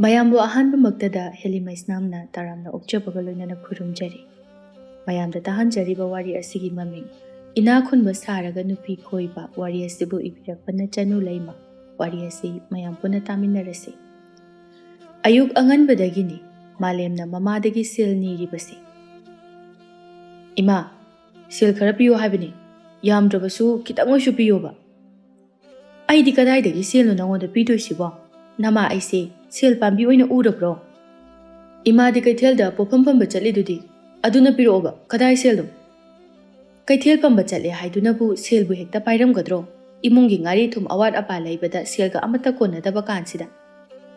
ꯃꯌꯥꯝꯕꯨ ꯑꯍꯥꯟꯕꯃꯛꯇꯗ ꯍꯦꯂꯤꯃꯩꯁꯅꯥꯝꯅ ꯇꯔꯥꯝꯅ ꯑꯣꯛꯆꯕꯒ ꯂꯣꯏꯅꯅ ꯈꯨꯔꯨꯝꯖꯔꯤ꯫ ꯃꯌꯥꯝꯗ ꯇꯥꯍꯟꯖꯔꯤꯕ ꯋꯥꯔꯤ ꯑꯁꯤꯒꯤ ꯃꯃꯤꯡ ꯏꯅꯥꯈꯨꯟꯕ ꯁꯥꯔꯒ ꯅꯨꯄꯤ ꯀꯣꯏꯕ ꯋꯥꯔꯤ ꯑꯁꯤꯕꯨ ꯏꯕꯤꯔꯛꯄꯅ ꯆꯅꯨ ꯂꯩꯃ꯫ ꯋꯥꯔꯤ ꯑꯁꯤ ꯃꯌꯥꯝ ꯄꯨꯟꯅ ꯇꯥꯃꯤꯟꯅꯔꯁꯤ꯫ ꯑꯌꯨꯛ ꯑꯉꯟꯕꯗꯒꯤꯅꯤ ꯃꯥꯂꯦꯝꯅ ꯃꯃꯥꯗꯒꯤ ꯁꯦꯜ ꯅꯤꯔꯤꯕꯁꯤ꯫ ꯏꯃꯥ, ꯁꯦꯜ ꯈꯔ ꯄꯤꯌꯣ ꯍꯥꯏꯕꯅꯤ, ꯌꯥꯝꯗ꯭ꯔꯕꯁꯨ ꯈꯤꯇꯪ ꯑꯣꯏꯁꯨ ꯄꯤꯌꯣꯕ꯫ ꯑꯩꯗꯤ ꯀꯗꯥꯏꯗꯒꯤ ꯁꯦꯜꯅꯣ ꯅꯉꯣꯟꯗ ꯄꯤꯗꯣꯏꯁꯤꯕꯣ? ꯅꯃꯥ ꯑꯩꯁꯦ ꯁꯦꯜ ꯄꯥꯝꯕꯤ ꯑꯣꯏꯅ ꯎꯔꯕ꯭ꯔꯣ? ꯏꯃꯥꯗꯤ ꯀꯩꯊꯦꯜꯗ ꯄꯣꯠꯐꯝ ꯐꯝꯕ ꯆꯠꯂꯤꯗꯨꯗꯤ, ꯑꯗꯨꯅ ꯄꯤꯔꯛꯑꯣꯕ, ꯀꯗꯥꯏ ꯁꯦꯜꯅꯣ? ꯀꯩꯊꯦꯜ ꯄꯝꯕ ꯆꯠꯂꯦ ꯍꯥꯏꯗꯨꯅꯕꯨ ꯁꯦꯜꯕꯨ ꯍꯦꯛꯇ ꯄꯥꯏꯔꯝꯒꯗ꯭ꯔꯣ? ꯏꯃꯨꯡꯒꯤ ꯉꯥꯔꯤ ꯊꯨꯝ ꯑꯋꯥꯠ ꯑꯄꯥ ꯂꯩꯕꯗ ꯁꯦꯜꯒ ꯑꯃꯠꯇ ꯀꯣꯟꯅꯗꯕ ꯀꯥꯟꯁꯤꯗ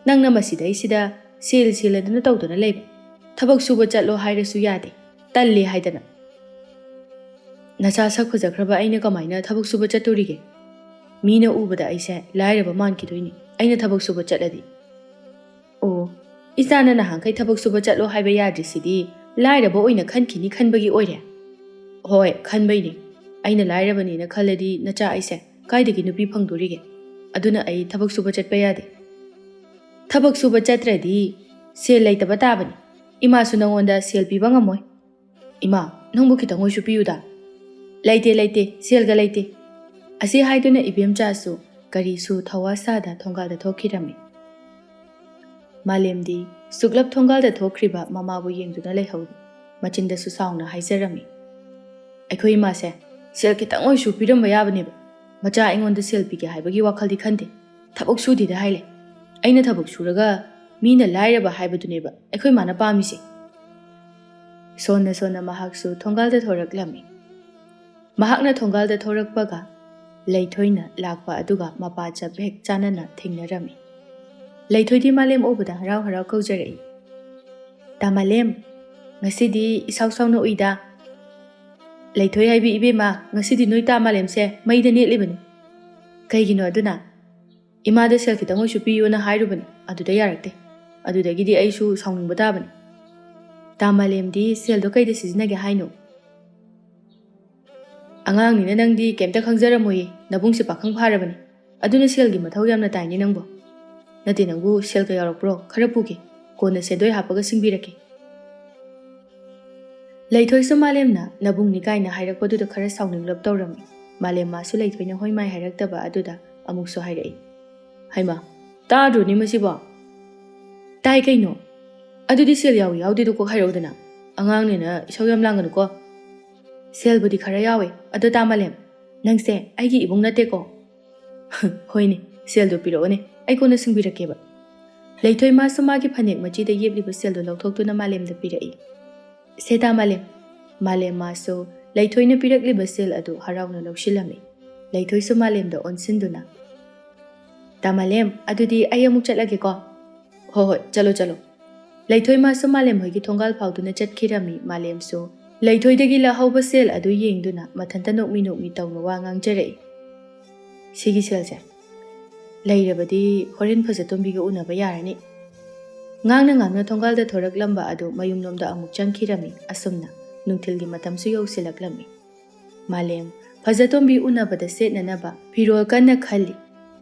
ꯅꯪꯅ ꯃꯁꯤꯗꯩꯁꯤꯗ ꯁꯦꯜ ꯑꯗꯨꯅ ꯂꯩꯕ꯫ ꯊꯕꯛ ꯁꯨꯕ ꯆꯠꯂꯣ ꯍꯥꯏꯔꯁꯨ ꯌꯥꯗꯦ, ꯇꯜꯂꯦ ꯍꯥꯏꯗꯅ꯫ ꯅꯆꯥ ꯁꯛ ꯐꯖꯈ꯭ꯔꯕ ꯑꯩꯅ ꯀꯃꯥꯏꯅ ꯊꯕꯛ ꯁꯨꯕ ꯆꯠꯇꯣꯔꯤꯒꯦ? ꯃꯤꯅ ꯎꯕꯗ ꯑꯩꯁꯦ ꯂꯥꯏꯔꯕ ꯃꯥꯟꯈꯤꯗꯣꯏꯅꯤ ꯑꯩꯅ ꯊꯕꯛ ꯁꯨꯕ ꯆꯠꯂꯗꯤ꯫ ꯑꯣ, ꯏꯆꯥꯅ ꯅꯍꯥꯟꯈꯩ ꯊꯕꯛ ꯁꯨꯕ ꯆꯠꯂꯣ ꯍꯥꯏꯕ ꯌꯥꯗ꯭ꯔꯤꯁꯤꯗꯤ ꯂꯥꯏꯔꯕ ꯑꯣꯏꯅ ꯈꯟꯈꯤꯅꯤ ꯈꯟꯕꯒꯤ ꯑꯣꯏꯔꯦ? ꯍꯣꯏ, ꯈꯟꯕꯩꯅꯤ꯫ ꯑꯩꯅ ꯂꯥꯏꯔꯕꯅꯤꯅ ꯈꯜꯂꯗꯤ ꯅꯆꯥ ꯑꯩꯁꯦ ꯀꯥꯏꯗꯒꯤ ꯅꯨꯄꯤ ꯐꯪꯗꯣꯔꯤꯒꯦ? ꯑꯗꯨꯅ ꯑꯩ ꯊꯕꯛ ꯁꯨꯕ ꯆꯠꯄ ꯌꯥꯗꯦ꯫ ꯊꯕꯛ ꯁꯨꯕ ꯆꯠꯇ꯭ꯔꯗꯤ ꯁꯦꯜ ꯂꯩꯇꯕ ꯇꯥꯕꯅꯤ꯫ ꯏꯃꯥꯁꯨ ꯅꯉꯣꯟꯗ ꯁꯦꯜ ꯄꯤꯕ ꯉꯝꯃꯣꯏ꯫ ꯏꯃꯥ, ꯅꯪꯕꯨ ꯈꯤꯇꯪ ꯑꯣꯏꯁꯨ ꯄꯤꯌꯨꯗ꯫ ꯂꯩꯇꯦ, ꯁꯦꯜꯒ ꯂꯩꯇꯦ꯫ ꯑꯁꯤ ꯍꯥꯏꯗꯨꯅ ꯏꯕꯦꯝꯆꯥꯁꯨ ꯀꯔꯤꯁꯨ ꯊꯧꯋꯥ ꯁꯥꯗ ꯊꯣꯡꯒꯥꯜꯗ ꯊꯣꯛꯈꯤꯔꯝꯃꯤ꯫ ꯃꯥꯂꯦꯝꯗꯤ ꯁꯨꯛꯂꯞ ꯊꯣꯡꯒꯥꯜꯗ ꯊꯣꯛꯈ꯭ꯔꯤꯕ ꯃꯃꯥꯕꯨ ꯌꯦꯡꯗꯨꯅ ꯂꯩꯍꯧꯏ꯫ ꯃꯆꯤꯟꯗꯁꯨ ꯁꯥꯎꯅ ꯍꯥꯏꯖꯔꯝꯃꯤ꯫ ꯑꯩꯈꯣꯏ ꯏꯃꯥꯁꯦ ꯁꯦꯜ ꯈꯤꯇꯪ ꯑꯣꯏꯁꯨ ꯄꯤꯔꯝꯕ ꯌꯥꯕꯅꯦꯕ꯫ ꯃꯆꯥ ꯑꯩꯉꯣꯟꯗ ꯁꯦꯜ ꯄꯤꯒꯦ ꯍꯥꯏꯕꯒꯤ ꯋꯥꯈꯜꯗꯤ ꯈꯟꯗꯦ꯫ ꯊꯕꯛ ꯁꯨꯗꯦꯗ ꯍꯥꯏꯂꯦ꯫ ꯑꯩꯅ ꯊꯕꯛ ꯁꯨꯔꯒ ꯃꯤꯅ ꯂꯥꯏꯔꯕ ꯍꯥꯏꯕꯗꯨꯅꯦꯕ ꯑꯩꯈꯣই ꯃꯥꯅ ꯄꯥꯝꯃꯤꯁꯦ꯫ ꯁꯣꯟꯅ ꯃꯍꯥꯛꯁꯨ ꯊꯣꯡꯒꯥꯜꯗ ꯊꯣꯔꯛꯂꯝꯃꯤ꯫ ꯃꯍꯥꯛꯅ ꯊꯣꯡꯒꯥꯜꯗ ꯊꯣꯔꯛꯄꯒ ꯂꯩꯊꯣꯏꯅ ꯂꯥꯛꯄ ꯑꯗꯨꯒ ꯃꯄꯥꯆꯞ ꯍꯦꯛ ꯆꯥꯟꯅꯅ ꯊꯦꯡꯅꯔꯝꯃꯤ꯫ ꯂꯩꯊꯣꯏꯗꯤ ꯃꯥꯂꯦꯝ ꯎꯕꯗ ꯍꯔꯥꯎ ꯀꯧꯖꯔꯛꯏ꯫ ꯇꯥ ꯃꯥꯂꯦꯝ, ꯉꯁꯤꯗꯤ ꯏꯁꯥꯎ ꯁꯥꯎꯅ ꯎꯏꯗ꯫ ꯂꯩꯊꯣꯏ ꯍꯥꯏꯕꯤ ꯏꯕꯦꯝꯃ, ꯉꯁꯤꯗꯤ ꯅꯣꯏ ꯇꯥ ꯃꯥꯂꯦꯝꯁꯦ ꯃꯩꯗ ꯅꯦꯠꯂꯤꯕꯅꯤ꯫ ꯀꯩꯒꯤꯅꯣ ꯑꯗꯨꯅ? ꯏꯃꯥꯗ ꯁꯦꯜ ꯈꯤꯇꯪ ꯑꯣꯏꯁꯨ ꯄꯤꯌꯣꯅ ꯍꯥꯏꯔꯨꯕꯅꯤ, ꯑꯗꯨꯗ ꯌꯥꯔꯛꯇꯦ꯫ ꯑꯗꯨꯗꯒꯤꯗꯤ ꯑꯩꯁꯨ ꯁꯥꯎꯅꯤꯡꯕ ꯇꯥꯕꯅꯤ꯫ ꯇꯥ ꯃꯥꯂꯦꯝꯗꯤ ꯁꯦꯜꯗꯣ ꯀꯩꯗ ꯁꯤꯖꯤꯟꯅꯒꯦ ꯍꯥꯏꯅꯣ? ꯑꯉꯥꯡꯅꯤꯅ ꯅꯪꯗꯤ ꯀꯩꯝꯇ ꯈꯪꯖꯔꯝꯃꯣꯏꯌꯦ, ꯅꯕꯨꯡꯁꯦ ꯄꯥꯈꯪ ꯐꯥꯔꯕꯅꯤ꯫ ꯑꯗꯨꯅ ꯁꯦꯜꯒꯤ ꯃꯊꯧ ꯌꯥꯝꯅ ꯇꯥꯏꯅꯦ ꯅꯪꯕꯣ꯫ ꯅꯠꯇꯦ, ꯅꯪꯕꯨ ꯁꯦꯜꯒ ꯌꯥꯎꯔꯛꯄ꯭ꯔꯣ? ꯈꯔ ꯄꯨꯒꯦ, ꯀꯣꯟꯅ ꯁꯦꯟꯗꯣꯏ ꯍꯥꯞꯄꯒ ꯁꯤꯡꯕꯤꯔꯛꯀꯦ꯫ ꯂꯩꯊꯣꯏꯁꯨ ꯃꯥꯂꯦꯝꯅ ꯅꯕꯨꯡꯅꯤ ꯀꯥꯏꯅ ꯍꯥꯏꯔꯛꯄꯗꯨꯗ ꯈꯔ ꯁꯥꯎꯅꯤꯡꯂꯞ ꯇꯧꯔꯝꯃꯤ꯫ ꯃꯥꯂꯦꯝ ꯃꯥꯁꯨ ꯂꯩꯊꯣꯏꯅ ꯍꯣꯏ ꯃꯥꯏ ꯍꯥꯏꯔꯛꯇꯕ ꯑꯗꯨꯗ ꯑꯃꯨꯛꯁꯨ ꯍꯥꯏꯔꯛꯏ꯫ ꯍꯩꯃꯥ, ꯇꯥꯗ꯭ꯔꯣꯅꯤ ꯃꯁꯤꯕꯣ? ꯇꯥꯏ ꯀꯩꯅꯣ? ꯑꯗꯨꯗꯤ ꯁꯦꯜ ꯌꯥꯎꯏ ꯌꯥꯎꯗꯦꯗꯣ ꯀꯣꯛ ꯍꯥꯏꯔꯛꯎꯗꯅ꯫ ꯑꯉꯥꯡꯅꯤꯅ ꯏꯁꯧ ꯌꯥꯝ ꯂꯥꯡꯒꯅꯨꯀꯣ꯫ ꯁꯦꯜꯕꯨꯗꯤ ꯈꯔ ꯌꯥꯎꯋꯦ, ꯑꯗꯣ ꯇꯥ ꯃꯥꯂꯦꯝ, ꯅꯪꯁꯦ ꯑꯩꯒꯤ ꯏꯕꯨꯡ ꯅꯠꯇꯦꯀꯣ? ꯍꯣꯏꯅꯦ, ꯁꯦꯜꯗꯣ ꯄꯤꯔꯛꯑꯣꯅꯦ, ꯑꯩ ꯀꯣꯟꯅ ꯁꯤꯡꯕꯤꯔꯛꯀꯦꯕ꯫ ꯂꯩꯊꯣꯏ ꯃꯥꯁꯨ ꯃꯥꯒꯤ ꯐꯅꯦꯛ ꯃꯆꯤꯗ ꯌꯦꯞꯂꯤꯕ ꯁꯦꯜꯗꯣ ꯂꯧꯊꯣꯛꯇꯨꯅ ꯃꯥꯂꯦꯝꯗ ꯄꯤꯔꯛꯏ꯫ ꯁꯦ ꯇꯥ ꯃꯥꯂꯦꯝ꯫ ꯃꯥꯂꯦꯝ ꯃꯥꯁꯨ ꯂꯩꯊꯣꯏꯅ ꯄꯤꯔꯛꯂꯤꯕ ꯁꯦꯜ ꯑꯗꯨ ꯍꯔꯥꯎꯅ ꯂꯧꯁꯤꯜꯂꯝꯃꯤ꯫ ꯂꯩꯊꯣꯏꯁꯨ ꯃꯥꯂꯦꯝꯗ ꯑꯣꯟꯁꯤꯟꯗꯨꯅ, ꯇꯥ ꯃꯥꯂꯦꯝ, ꯑꯗꯨꯗꯤ ꯑꯩ ꯑꯃꯨꯛ ꯆꯠꯂꯒꯦꯀꯣ꯫ ꯍꯣꯏ, ꯆꯠꯂꯣ꯫ ꯂꯩꯊꯣꯏ ꯃꯥꯁꯨ ꯃꯥꯂꯦꯝ ꯍꯣꯏꯒꯤ ꯊꯣꯡꯒꯥꯜ ꯐꯥꯎꯗꯨꯅ ꯆꯠꯈꯤꯔꯝꯃꯤ꯫ ꯃꯥꯂꯦꯝꯁꯨ ꯂꯩꯊꯣꯏꯗꯒꯤ ꯂꯧꯍꯧꯕ ꯁꯦꯜ ꯑꯗꯨ ꯌꯦꯡꯗꯨꯅ ꯃꯊꯟꯇ ꯅꯣꯛꯃꯤ ꯇꯧꯅ ꯋꯥ ꯉꯥꯡꯖꯔꯛꯏ꯫ ꯁꯤꯒꯤ ꯁꯦꯜꯁꯦ ꯂꯩꯔꯕꯗꯤ ꯍꯣꯔꯦꯟ ꯐꯖꯇꯣꯝꯕꯤꯒ ꯎꯅꯕ ꯌꯥꯔꯅꯤ꯫ ꯉꯥꯡꯅ ꯊꯣꯡꯒꯥꯜꯗ ꯊꯣꯔꯛꯂꯝꯕ ꯑꯗꯨ ꯃꯌꯨꯝꯂꯣꯝꯗ ꯑꯃꯨꯛ ꯆꯪꯈꯤꯔꯝꯃꯤ꯫ ꯑꯁꯨꯝꯅ ꯅꯨꯡꯊꯤꯜꯒꯤ ꯃꯇꯝꯁꯨ ꯌꯧꯁꯤꯜꯂꯛꯂꯝꯃꯤ꯫ ꯃꯥꯂꯦꯝ ꯐꯖꯇꯣꯝꯕꯤ ꯎꯅꯕꯗ ꯁꯦꯠꯅꯅꯕ ꯐꯤꯔꯣꯜ ꯀꯟꯅ ꯈꯜꯂꯤ꯫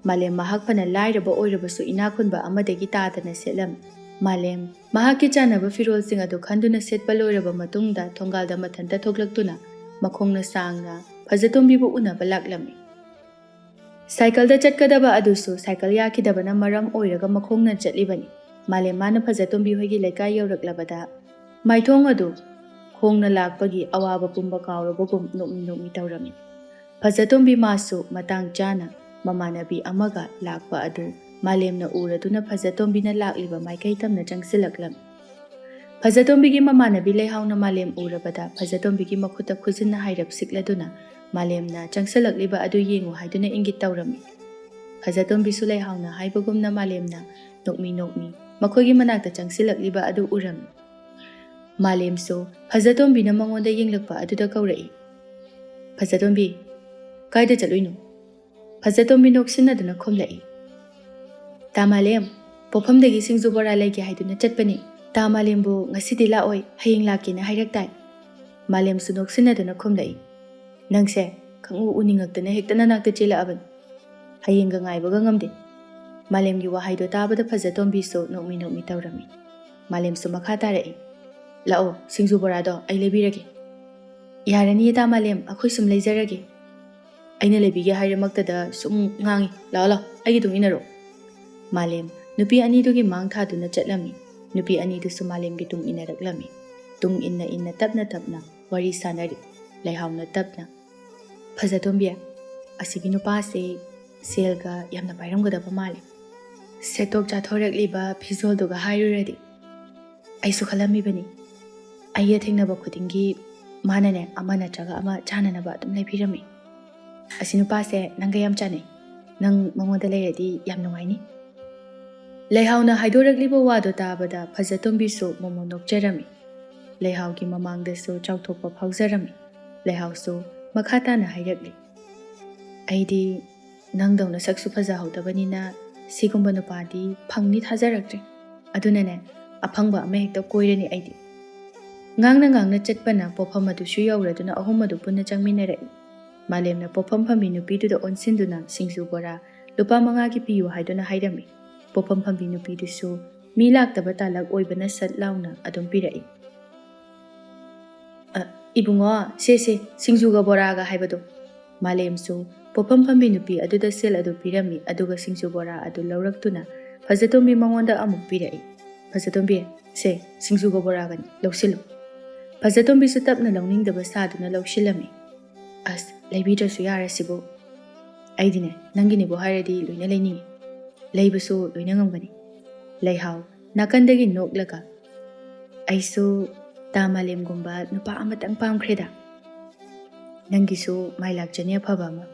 ꯃꯥꯂꯦꯝ ꯃꯍꯥꯛ ꯐꯅ ꯂꯥꯏꯔꯕ ꯑꯣꯏꯔꯕꯁꯨ ꯏꯅꯥꯈꯨꯟꯕ ꯑꯃꯗꯒꯤ ꯇꯥꯗꯅ ꯁꯦꯠꯂꯝꯃꯤ꯫ ꯃꯥꯂꯦꯝ ꯃꯍꯥꯛꯀꯤ ꯆꯥꯟꯅꯕ ꯐꯤꯔꯣꯜꯁꯤꯡ ꯑꯗꯨ ꯈꯟꯗꯨꯅ ꯁꯦꯠꯄ ꯂꯣꯏꯔꯕ ꯃꯇꯨꯡꯗ ꯊꯣꯡꯒꯥꯜꯗ ꯃꯊꯟꯇ ꯊꯣꯛꯂꯛꯇꯨꯅ ꯃꯈꯣꯡꯅ ꯁꯥꯡꯅ ꯐꯖꯇꯣꯝꯕꯤꯕꯨ ꯎꯅꯕ ꯂꯥꯛꯂꯝꯃꯤ꯫ ꯁꯥꯏꯀꯜꯗ ꯆꯠꯀꯗꯕ ꯑꯗꯨꯁꯨ ꯁꯥꯏꯀꯜ ꯌꯥꯈꯤꯗꯕꯅ ꯃꯔꯝ ꯑꯣꯏꯔꯒ ꯃꯈꯣꯡꯅ ꯆꯠꯂꯤꯕꯅꯤ꯫ ꯃꯥꯂꯦꯝ ꯃꯥꯅ ꯐꯖꯇꯣꯝꯕꯤ ꯍꯣꯏꯒꯤ ꯂꯩꯀꯥꯏ ꯌꯧꯔꯛꯂꯕꯗ ꯃꯥꯏꯊꯣꯡ ꯑꯗꯨ ꯈꯣꯡꯅ ꯂꯥꯛꯄꯒꯤ ꯑꯋꯥꯕ ꯄꯨꯝꯕ ꯀꯥꯎꯔꯕꯒꯨꯝ ꯅꯣꯛꯃꯤ ꯇꯧꯔꯝꯃꯤ꯫ ꯐꯖꯇꯣꯝꯕꯤ ꯃꯥꯁꯨ ꯃꯇꯥꯡ ꯆꯥꯅ ꯃꯃꯥꯟꯅꯕꯤ ꯑꯃꯒ ꯂꯥꯛꯄ ꯑꯗꯨ ꯃꯥꯂꯦꯝꯅ ꯎꯔꯗꯨꯅ ꯐꯖꯇꯣꯝꯕꯤꯅ ꯂꯥꯛꯂꯤꯕ ꯃꯥꯏꯀꯩ ꯇꯝꯅ ꯆꯪꯁꯤꯜꯂꯛꯂꯝꯃꯤ꯫ ꯐꯖꯇꯣꯝꯕꯤꯒꯤ ꯃꯃꯥꯟꯅꯕꯤ ꯂꯩꯍꯥꯎꯅ ꯃꯥꯂꯦꯝ ꯎꯔꯕꯗ ꯐꯖꯇꯣꯝꯕꯤꯒꯤ ꯃꯈꯨꯠꯇ ꯈꯨꯖꯤꯟꯅ ꯍꯥꯏꯔꯞ ꯁꯤꯛꯂꯗꯨꯅ ꯃꯥꯂꯦꯝꯅ ꯆꯪꯁꯤꯜꯂꯛꯂꯤꯕ ꯑꯗꯨ ꯌꯦꯡꯉꯨ ꯍꯥꯏꯗꯨꯅ ꯏꯪꯒꯤꯠ ꯇꯧꯔꯝꯃꯤ꯫ ꯐꯖꯇꯣꯝꯕꯤꯁꯨ ꯂꯩꯍꯥꯎꯅ ꯍꯥꯏꯕꯒꯨꯝꯅ ꯃꯥꯂꯦꯝꯅ ꯅꯣꯛꯃꯤ ꯃꯈꯣꯏꯒꯤ ꯃꯅꯥꯛꯇ ꯆꯪꯁꯤꯜꯂꯛꯂꯤꯕ ꯑꯗꯨ ꯎꯔꯝꯃꯤ꯫ ꯃꯥꯂꯦꯝꯁꯨ ꯐꯖꯇꯣꯝꯕꯤꯅ ꯃꯉꯣꯟꯗ ꯌꯦꯡꯂꯛꯄ ꯑꯗꯨꯗ ꯀꯧꯔꯛꯏ꯫ ꯐꯖꯇꯣꯝꯕꯤ, ꯀꯥꯏꯗ ꯆꯠꯂꯨꯏꯅꯣ? ꯐꯖꯇꯣꯝꯕꯤ ꯅꯣꯛꯁꯤꯟꯅꯗꯨꯅ ꯈꯨꯝꯂꯛꯏ꯫ ꯇꯥ ꯃꯥꯂꯦꯝ, ꯄꯣꯐꯝꯗꯒꯤ ꯁꯤꯡꯖꯨ ꯕꯣꯔꯥ ꯂꯩꯒꯦ ꯍꯥꯏꯗꯨꯅ ꯆꯠꯄꯅꯤ꯫ ꯇꯥ ꯃꯥꯂꯦꯝꯕꯨ ꯉꯁꯤꯗꯤ ꯂꯥꯛꯑꯣꯏ, ꯍꯌꯦꯡ ꯂꯥꯛꯀꯦꯅ ꯍꯥꯏꯔꯛ ꯇꯥꯏ꯫ ꯃꯥꯂꯦꯝꯁꯨ ꯅꯣꯛꯁꯤꯟꯅꯗꯨꯅ ꯈꯨꯝꯂꯛꯏ꯫ ꯅꯪꯁꯦ ꯈꯪꯎ ꯎꯅꯤꯡꯉꯛꯇꯅ ꯍꯦꯛꯇ ꯅꯅꯥꯛꯇ ꯆꯦꯜꯂꯛꯑꯕꯅꯤ꯫ ꯍꯌꯦꯡꯒ ꯉꯥꯏꯕꯒ ꯉꯝꯗꯦ꯫ ꯃꯥꯂꯦꯝꯒꯤ ꯋꯥꯍꯩꯗꯣ ꯇꯥꯕꯗ ꯐꯖꯇꯣꯝꯕꯤꯁꯨ ꯅꯣꯛꯃꯤ ꯇꯧꯔꯝꯃꯤ꯫ ꯃꯥꯂꯦꯝꯁꯨ ꯃꯈꯥ ꯇꯥꯔꯛꯏ, ꯂꯥꯛꯑꯣ ꯁꯤꯡꯖꯨ ꯕꯣꯔꯥꯗꯣ ꯑꯩ ꯂꯩꯕꯤꯔꯒꯦ꯫ ꯌꯥꯔꯅꯤꯌꯦ ꯇꯥ ꯃꯥꯂꯦꯝ, ꯑꯩꯈꯣꯏ ꯁꯨꯝ ꯂꯩꯖꯔꯒꯦ꯫ ꯑꯩꯅ ꯂꯩꯕꯤꯒꯦ ꯍꯥꯏꯔꯃꯛꯇꯗ ꯁꯨꯝ ꯉꯥꯡꯉꯤ, ꯂꯥꯛꯑꯣ ꯂꯥꯛꯑꯣ ꯑꯩꯒꯤ ꯇꯨꯡ ꯏꯟꯅꯔꯣ꯫ ꯃꯥꯂꯦꯝ ꯅꯨꯄꯤ ꯑꯅꯤꯗꯨꯒꯤ ꯃꯥꯡ ꯊꯥꯗꯨꯅ ꯆꯠꯂꯝꯃꯤ꯫ ꯅꯨꯄꯤ ꯑꯅꯤꯗꯨꯁꯨ ꯃꯥꯂꯦꯝꯒꯤ ꯇꯨꯡ ꯏꯟꯅꯔꯛꯂꯝꯃꯤ꯫ ꯇꯨꯡ ꯏꯟꯅ ꯇꯞꯅ ꯋꯥꯔꯤ ꯁꯥꯟꯅꯔꯤ꯫ ꯂꯩꯍꯥꯎꯅ ꯇꯞꯅ, ꯐꯖꯇꯣꯝꯕꯤ, ꯑꯁꯤꯒꯤ ꯅꯨꯄꯥꯁꯦ ꯁꯦꯜꯒ ꯌꯥꯝꯅ ꯄꯥꯏꯔꯝꯒꯗꯕ ꯃꯥꯜꯂꯤ꯫ ꯁꯦꯠꯇꯣꯛ ꯆꯥꯊꯣꯔꯛꯂꯤꯕ ꯐꯤꯖꯣꯜꯗꯨꯒ ꯍꯥꯏꯔꯨꯔꯗꯤ꯫ ꯑꯩꯁꯨ ꯈꯜꯂꯝꯃꯤꯕꯅꯤ꯫ ꯑꯩꯒ ꯊꯦꯡꯅꯕ ꯈꯨꯗꯤꯡꯒꯤ ꯃꯥꯅꯅꯦ ꯑꯃ ꯅꯠꯇ꯭ꯔꯒ ꯑꯃ ꯆꯥꯅꯅꯕ ꯑꯗꯨꯝ ꯂꯩꯕꯤꯔꯝꯃꯤ꯫ ꯑꯁꯤ ꯅꯨꯄꯥꯁꯦ ꯅꯪꯒ ꯌꯥꯝ ꯆꯥꯅꯩ꯫ ꯅꯪ ꯃꯉꯣꯟꯗ ꯂꯩꯔꯗꯤ ꯌꯥꯝ ꯅꯨꯡꯉꯥꯏꯅꯤ꯫ ꯂꯩꯍꯥꯎꯅ ꯍꯥꯏꯗꯣꯔꯛꯂꯤꯕ ꯋꯥꯗꯣ ꯇꯥꯕꯗ ꯐꯖꯇꯣꯝꯕꯤꯁꯨ ꯃꯣꯃꯣꯟ ꯅꯣꯛꯆꯔꯝꯃꯤ꯫ ꯂꯩꯍꯥꯎꯒꯤ ꯃꯃꯥꯡꯗꯁꯨ ꯆꯥꯎꯊꯣꯛꯄ ꯐꯥꯎꯖꯔꯝꯃꯤ꯫ ꯂꯩꯍꯥꯎꯁꯨ ꯃꯈꯥ ꯇꯥꯅ ꯍꯥꯏꯔꯛꯂꯤ, ꯑꯩꯗꯤ ꯅꯪꯗꯧꯅ ꯁꯛꯁꯨ ꯐꯖꯍꯧꯗꯕꯅꯤꯅ ꯁꯤꯒꯨꯝꯕ ꯅꯨꯄꯥꯗꯤ ꯐꯪꯅꯤ ꯊꯥꯖꯔꯛꯇ꯭ꯔꯦ꯫ ꯑꯗꯨꯅꯅꯦ ꯑꯐꯪꯕ ꯑꯃ ꯍꯦꯛꯇ ꯀꯣꯏꯔꯅꯤ ꯑꯩꯗꯤ꯫ ꯉꯥꯡꯅ ꯆꯠꯄꯅ ꯄꯣꯠꯐꯝ ꯑꯗꯨꯁꯨ ꯌꯧꯔꯗꯨꯅ ꯑꯍꯨꯝ ꯑꯗꯨ ꯄꯨꯟꯅ ꯆꯪꯃꯤꯟꯅꯔꯛꯏ꯫ ꯃꯥꯂꯦꯝꯅ ꯄꯣꯠꯐꯝ ꯐꯝꯕꯤ ꯅꯨꯄꯤꯗꯨꯗ ꯑꯣꯟꯁꯤꯟꯗꯨꯅ ꯁꯤꯡꯖꯨ ꯕꯣꯔꯥ ꯂꯨꯄꯥ 5ꯒꯤ ꯄꯤꯌꯨ ꯍꯥꯏꯗꯨꯅ ꯍꯥꯏꯔꯝꯃꯤ꯫ ꯄꯣꯠꯐꯝ ꯐꯝꯕꯤ ꯅꯨꯄꯤꯗꯨꯁꯨ ꯃꯤ ꯂꯥꯛꯇꯕ ꯇꯥꯂꯛ ꯑꯣꯏꯕꯅ ꯁꯠ ꯂꯥꯎꯅ ꯑꯗꯨꯝ ꯄꯤꯔꯛꯏ꯫ ꯏꯕꯨꯡꯉꯣ, ꯁꯦ ꯁꯤꯡꯖꯨꯒ ꯕꯣꯔꯥꯒ ꯍꯥꯏꯕꯗꯣ꯫ ꯃꯥꯂꯦꯝꯁꯨ ꯄꯣꯠꯐꯝ ꯐꯝꯕꯤ ꯅꯨꯄꯤ ꯑꯗꯨꯗ ꯁꯦꯜ ꯑꯗꯨ ꯄꯤꯔꯝꯃꯤ꯫ ꯑꯗꯨꯒ ꯁꯤꯡꯖꯨ ꯕꯣꯔꯥ ꯑꯗꯨ ꯂꯧꯔꯛꯇꯨꯅ ꯐꯖꯇꯣꯝꯕꯤ ꯃꯉꯣꯟꯗ ꯑꯃꯨꯛ ꯄꯤꯔꯛꯏ꯫ ꯐꯖꯇꯣꯝꯕꯤ, ꯁꯦ ꯁꯤꯡꯖꯨꯒ ꯕꯣꯔꯥꯒꯅꯤ, ꯂꯧꯁꯤꯜꯂꯨ꯫ ꯐꯖꯇꯣꯝꯕꯤꯁꯨ ꯇꯞꯅ ꯂꯧꯅꯤꯡꯗꯕ ꯁꯥꯗꯨꯅ ꯂꯧꯁꯤꯜꯂꯝꯃꯤ꯫ ꯑꯁ, ꯂꯩꯕꯤꯗ꯭ꯔꯁꯨ ꯌꯥꯔꯁꯤꯕꯨ꯫ ꯑꯩꯗꯤꯅꯦ ꯅꯪꯒꯤꯅꯦꯕꯨ ꯍꯥꯏꯔꯗꯤ ꯂꯣꯏꯅ ꯂꯩꯅꯤꯡꯉꯤ, ꯂꯩꯕꯁꯨ ꯂꯣꯏꯅ ꯉꯝꯒꯅꯤ꯫ ꯂꯩꯍꯥꯎ ꯅꯥꯀꯟꯗꯒꯤ ꯅꯣꯛꯂꯒ, ꯑꯩꯁꯨ ꯇꯥ ꯃꯥꯂꯦꯝꯒꯨꯝꯕ ꯅꯨꯄꯥ ꯑꯃꯇꯪ ꯄꯥꯝꯈ꯭ꯔꯦꯗ꯫ ꯅꯪꯒꯤꯁꯨ ꯃꯥꯏ ꯂꯥꯛꯆꯅꯤ ꯑꯐꯕ ꯑꯃ꯫